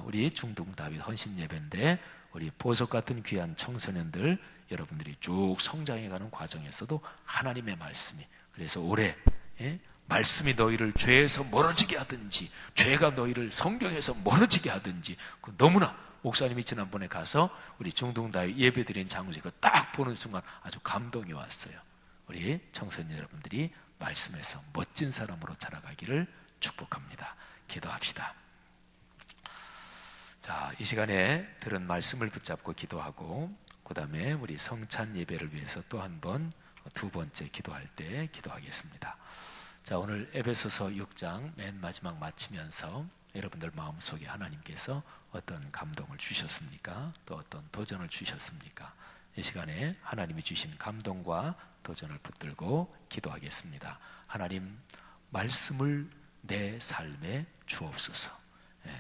우리 중동다윗 헌신예배인데 우리 보석 같은 귀한 청소년들 여러분들이 쭉 성장해가는 과정에서도 하나님의 말씀이, 그래서 올해 말씀이 너희를 죄에서 멀어지게 하든지 죄가 너희를 성경에서 멀어지게 하든지, 너무나 목사님이 지난번에 가서 우리 중동다윗 예배드린 장소에 딱 보는 순간 아주 감동이 왔어요. 우리 청소년 여러분들이 말씀에서 멋진 사람으로 자라가기를 축복합니다. 기도합시다. 자, 이 시간에 들은 말씀을 붙잡고 기도하고, 그 다음에 우리 성찬 예배를 위해서 또 한 번, 두 번째 기도할 때 기도하겠습니다. 자, 오늘 에베소서 6장 맨 마지막 마치면서 여러분들 마음속에 하나님께서 어떤 감동을 주셨습니까? 또 어떤 도전을 주셨습니까? 이 시간에 하나님이 주신 감동과 도전을 붙들고 기도하겠습니다. 하나님, 말씀을 내 삶에 주옵소서.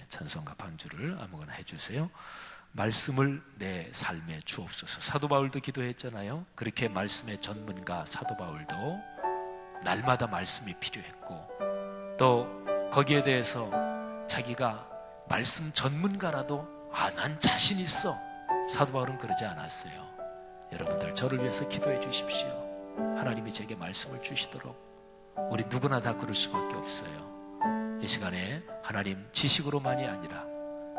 찬송가 반주를 아무거나 해주세요. 말씀을 내 삶에 주옵소서. 사도 바울도 기도했잖아요. 그렇게 말씀의 전문가 사도 바울도 날마다 말씀이 필요했고, 또 거기에 대해서 자기가 말씀 전문가라도 난 자신 있어. 사도 바울은 그러지 않았어요. 여러분들 저를 위해서 기도해 주십시오. 하나님이 제게 말씀을 주시도록. 우리 누구나 다 그럴 수밖에 없어요. 이 시간에 하나님, 지식으로만이 아니라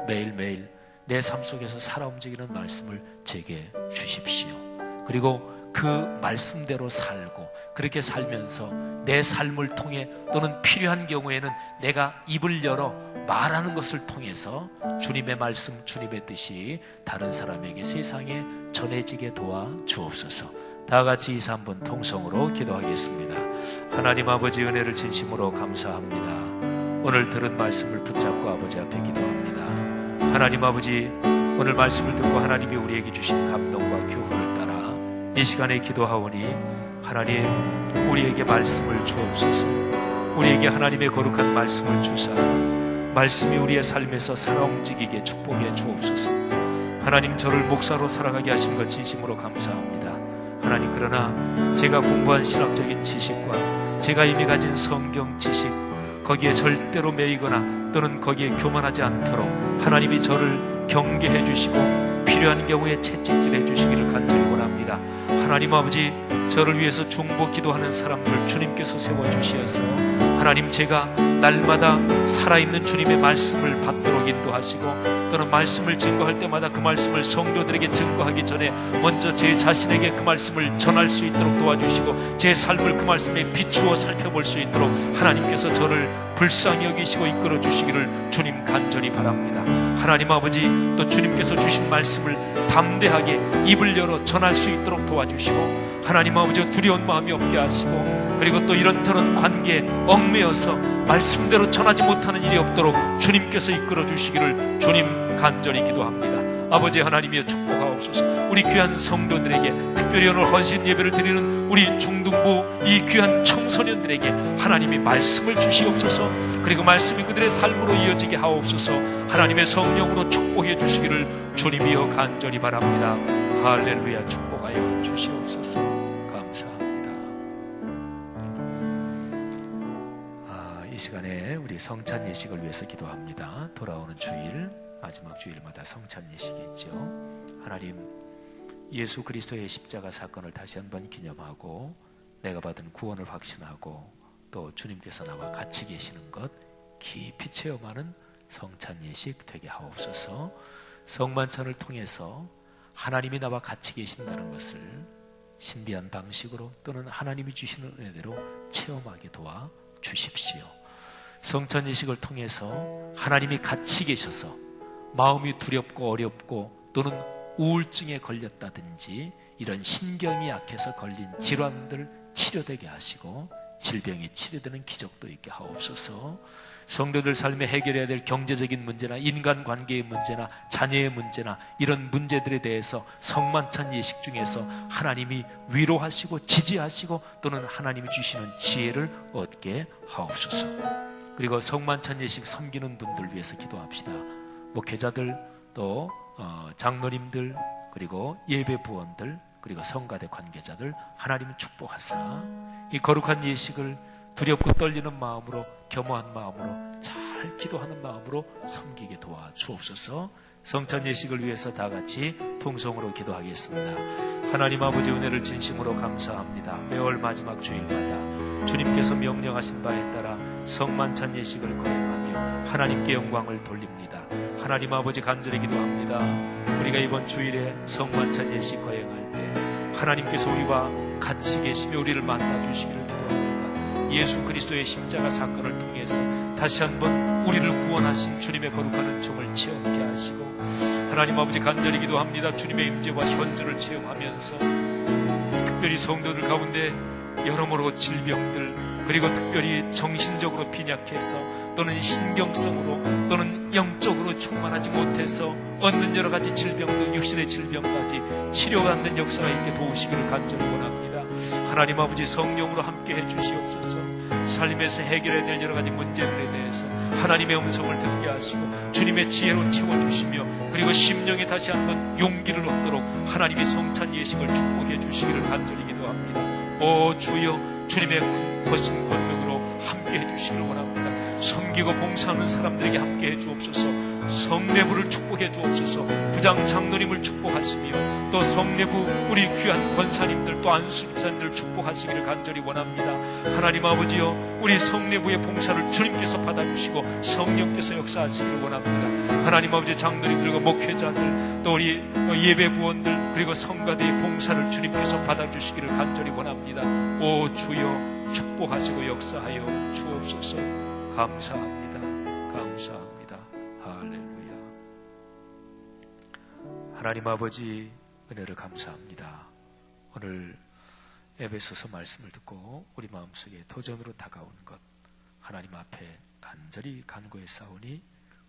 매일매일 내 삶 속에서 살아 움직이는 말씀을 제게 주십시오. 그리고 그 말씀대로 살고, 그렇게 살면서 내 삶을 통해 또는 필요한 경우에는 내가 입을 열어 말하는 것을 통해서 주님의 말씀, 주님의 뜻이 다른 사람에게 세상에 전해지게 도와 주옵소서. 다 같이 2, 3분 통성으로 기도하겠습니다. 하나님 아버지, 은혜를 진심으로 감사합니다. 오늘 들은 말씀을 붙잡고 아버지 앞에 기도합니다. 하나님 아버지, 오늘 말씀을 듣고 하나님이 우리에게 주신 감동과 교훈을 따라 이 시간에 기도하오니 하나님, 우리에게 말씀을 주옵소서. 우리에게 하나님의 거룩한 말씀을 주사 말씀이 우리의 삶에서 살아 움직이게 축복해 주옵소서. 하나님, 저를 목사로 살아가게 하신 것 진심으로 감사합니다. 하나님, 그러나 제가 공부한 신학적인 지식과 제가 이미 가진 성경 지식, 거기에 절대로 매이거나 또는 거기에 교만하지 않도록 하나님이 저를 경계해 주시고 필요한 경우에 채찍질 해주시기를 간절히 원합니다. 하나님 아버지, 저를 위해서 중보 기도하는 사람들 주님께서 세워주시어서 하나님, 제가 날마다 살아있는 주님의 말씀을 받도록 인도하시고, 또는 말씀을 증거할 때마다 그 말씀을 성도들에게 증거하기 전에 먼저 제 자신에게 그 말씀을 전할 수 있도록 도와주시고, 제 삶을 그 말씀에 비추어 살펴볼 수 있도록 하나님께서 저를 불쌍히 여기시고 이끌어 주시기를 주님 간절히 바랍니다. 하나님 아버지, 또 주님께서 주신 말씀을 담대하게 입을 열어 전할 수 있도록 도와주시고, 하나님 아버지, 두려운 마음이 없게 하시고, 그리고 또 이런저런 관계에 얽매여서 말씀대로 전하지 못하는 일이 없도록 주님께서 이끌어 주시기를 주님 간절히 기도합니다. 아버지 하나님이여, 축복하옵소서. 우리 귀한 성도들에게, 특별히 오늘 헌신 예배를 드리는 우리 중등부 이 귀한 청소년들에게 하나님이 말씀을 주시옵소서. 그리고 말씀이 그들의 삶으로 이어지게 하옵소서. 하나님의 성령으로 축복해 주시기를 주님이여 간절히 바랍니다. 할렐루야. 축복하여 주시옵소서. 감사합니다. 이 시간에 우리 성찬 예식을 위해서 기도합니다. 돌아오는 주일, 마지막 주일마다 성찬 예식이 있죠. 하나님, 예수 그리스도의 십자가 사건을 다시 한번 기념하고 내가 받은 구원을 확신하고 또 주님께서 나와 같이 계시는 것 깊이 체험하는 성찬 예식 되게 하옵소서. 성만찬을 통해서 하나님이 나와 같이 계신다는 것을 신비한 방식으로 또는 하나님이 주시는 은혜대로 체험하게 도와 주십시오. 성찬 예식을 통해서 하나님이 같이 계셔서 마음이 두렵고 어렵고 또는 우울증에 걸렸다든지 이런 신경이 약해서 걸린 질환들 치료되게 하시고 질병이 치료되는 기적도 있게 하옵소서. 성도들 삶에 해결해야 될 경제적인 문제나 인간관계의 문제나 자녀의 문제나 이런 문제들에 대해서 성만찬 예식 중에서 하나님이 위로하시고 지지하시고 또는 하나님이 주시는 지혜를 얻게 하옵소서. 그리고 성만찬 예식 섬기는 분들 위해서 기도합시다. 목회자들, 또 장로님들, 그리고 예배 부원들, 그리고 성가대 관계자들 하나님 축복하사 이 거룩한 예식을 두렵고 떨리는 마음으로, 겸허한 마음으로, 잘 기도하는 마음으로 섬기게 도와주옵소서. 성찬 예식을 위해서 다 같이 통성으로 기도하겠습니다. 하나님 아버지, 은혜를 진심으로 감사합니다. 매월 마지막 주일마다 주님께서 명령하신 바에 따라 성만찬 예식을 거행하며 하나님께 영광을 돌립니다. 하나님 아버지, 간절히 기도합니다. 우리가 이번 주일에 성만찬 예식 거행할 때 하나님께서 우리와 같이 계시며 우리를 만나주시기를 기도합니다. 예수 그리스도의 십자가 사건을 통해서 다시 한번 우리를 구원하신 주님의 거룩한 은총을 체험케 하시고, 하나님 아버지, 간절히 기도합니다. 주님의 임재와 현주를 체험하면서 특별히 성도들 가운데 여러모로 질병들, 그리고 특별히 정신적으로 빈약해서 또는 신경성으로 또는 영적으로 충만하지 못해서 얻는 여러 가지 질병들, 육신의 질병까지 치료받는 역사가 있게 도우시기를 간절히 원합니다. 하나님 아버지, 성령으로 함께 해주시옵소서. 삶에서 해결해야 될 여러 가지 문제들에 대해서 하나님의 음성을 듣게 하시고 주님의 지혜로 채워주시며, 그리고 심령이 다시 한번 용기를 얻도록 하나님의 성찬 예식을 축복해 주시기를 간절히 기도합니다. 오 주여, 주님의 거신 권능으로 함께 해주시기를 원합니다. 섬기고 봉사하는 사람들에게 함께 해주옵소서. 성내부를 축복해 주옵소서. 부장 장로님을 축복하시며 또 성내부 우리 귀한 권사님들, 또 안수집사님들 축복하시기를 간절히 원합니다. 하나님 아버지여, 우리 성내부의 봉사를 주님께서 받아주시고 성령께서 역사하시기를 원합니다. 하나님 아버지, 장로님들과 목회자들, 또 우리 예배부원들, 그리고 성가대의 봉사를 주님께서 받아주시기를 간절히 원합니다. 오 주여, 축복하시고 역사하여 주옵소서. 감사합니다. 감사합니다. 할렐루야. 하나님 아버지, 은혜를 감사합니다. 오늘 에베소서 말씀을 듣고 우리 마음속에 도전으로 다가온 것 하나님 앞에 간절히 간구했사오니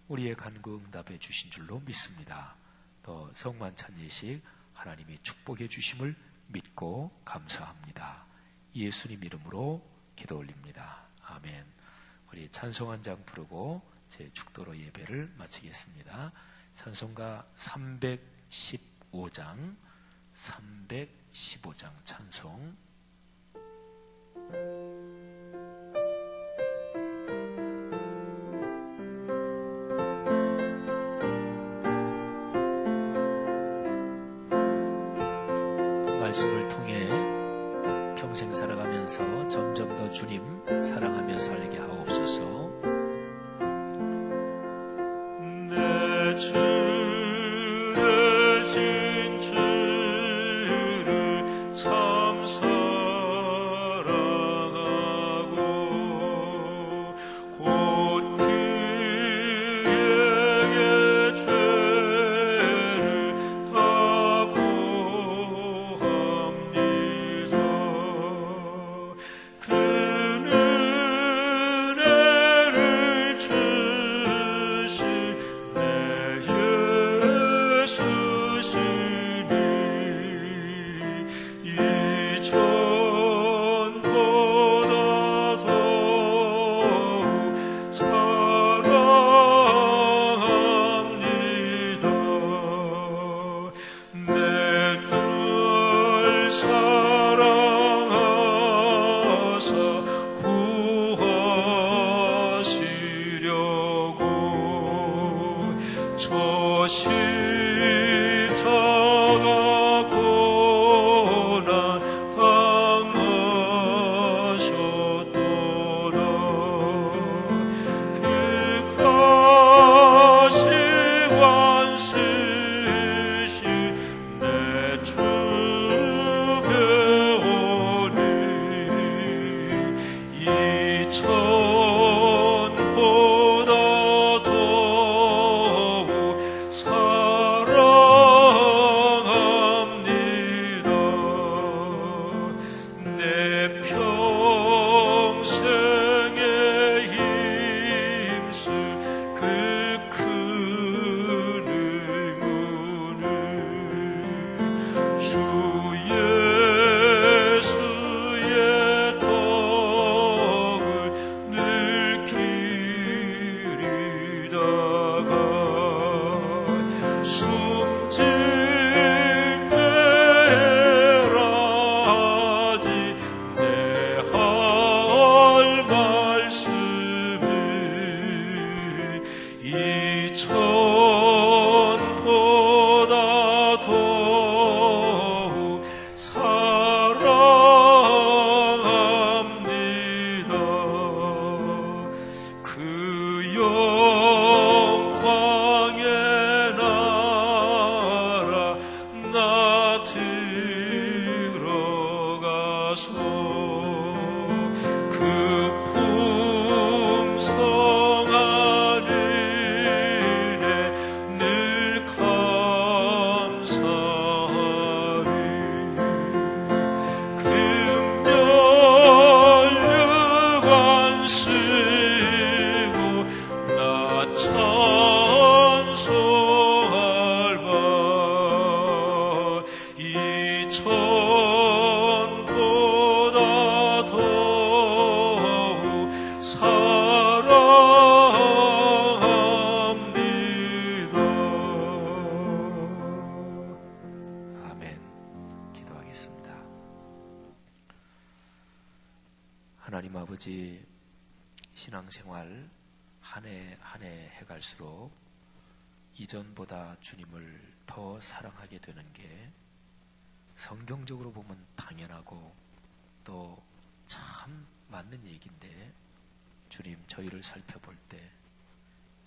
우리의 간구 응답해 주신 줄로 믿습니다. 또 성만찬 예식 하나님이 축복해 주심을 믿고 감사합니다. 예수님 이름으로 기도 올립니다. 아멘. 우리 찬송 한 장 부르고 제 축도로 예배를 마치겠습니다. 찬송가 315장 찬송. 말씀을 통해 평생 살아가면서 점점 더 주님 사랑하며 살게 하옵소서. 내 주 대신 주를 참 사랑하고 곧 그에게 죄를 다 고합니다. 그 은혜를 주신 내 예수시니 이전보다 더욱 사랑합니다. 내 늘 사랑하사 구하시려고 저 십자가 고난 당하셨도다. 그 가시관 쓰신 내 주 배우니 이전보다 더욱 사랑합니다. 내 평생에 힘쓸 그 큰 의무는 주 예수의 덕을 늘 기리다가 숨질 때라지 내 할 말씀을 이전보다 더욱 사랑합니다. 그 영광의 나라 나 들어가서 그 풍성한 은혜 늘 감사하리. 금별류관 쓰고 나 찬송할 바 이전보다 더욱 사랑합니다. 아멘. 기도하겠습니다. 하나님 아버지, 신앙생활 한 해 한 해 해갈수록 이전보다 주님을 더 사랑하게 되는 게 성경적으로 보면 당연하고 또 참 맞는 얘기인데, 주님, 저희를 살펴볼 때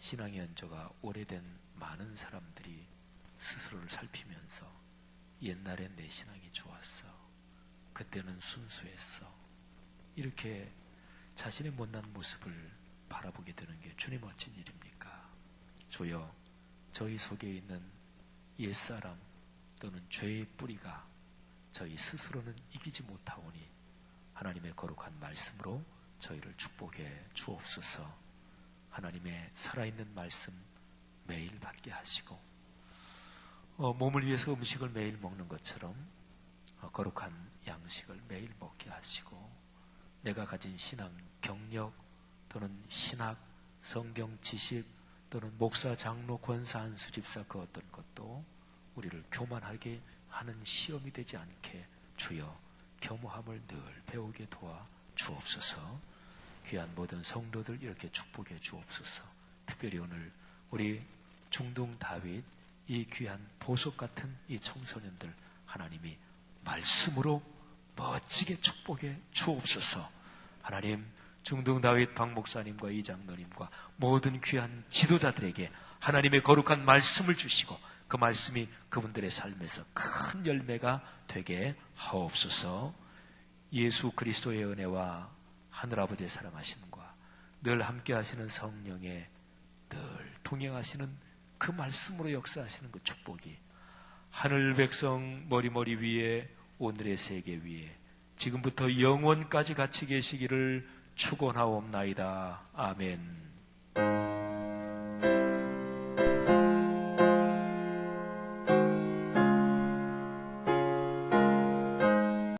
신앙의 연조가 오래된 많은 사람들이 스스로를 살피면서 옛날엔 내 신앙이 좋았어, 그때는 순수했어, 이렇게 자신의 못난 모습을 바라보게 되는 게 주님 어찌 일입니까? 주여, 저희 속에 있는 옛사람 또는 죄의 뿌리가 저희 스스로는 이기지 못하오니 하나님의 거룩한 말씀으로 저희를 축복해 주옵소서. 하나님의 살아있는 말씀 매일 받게 하시고, 몸을 위해서 음식을 매일 먹는 것처럼 거룩한 양식을 매일 먹게 하시고, 내가 가진 신앙, 경력 또는 신학, 성경 지식 또는 목사, 장로, 권사, 한수, 집사 그 어떤 것도 우리를 교만하게 하는 시험이 되지 않게 주여 겸허함을 늘 배우게 도와 주옵소서. 귀한 모든 성도들 이렇게 축복해 주옵소서. 특별히 오늘 우리 중동 다윗, 이 귀한 보석 같은 이 청소년들 하나님이 말씀으로 멋지게 축복해 주옵소서. 하나님, 중동 다윗 박 목사님과 이 장로님과 모든 귀한 지도자들에게 하나님의 거룩한 말씀을 주시고 그 말씀이 그분들의 삶에서 큰 열매가 되게 하옵소서. 예수 그리스도의 은혜와 하늘아버지의 사랑하심과 늘 함께 하시는 성령의 늘 동행하시는 그 말씀으로 역사하시는 그 축복이 하늘 백성 머리머리 위에 오늘의 세계 위에 지금부터 영원까지 같이 계시기를 축원하옵나이다. 아멘.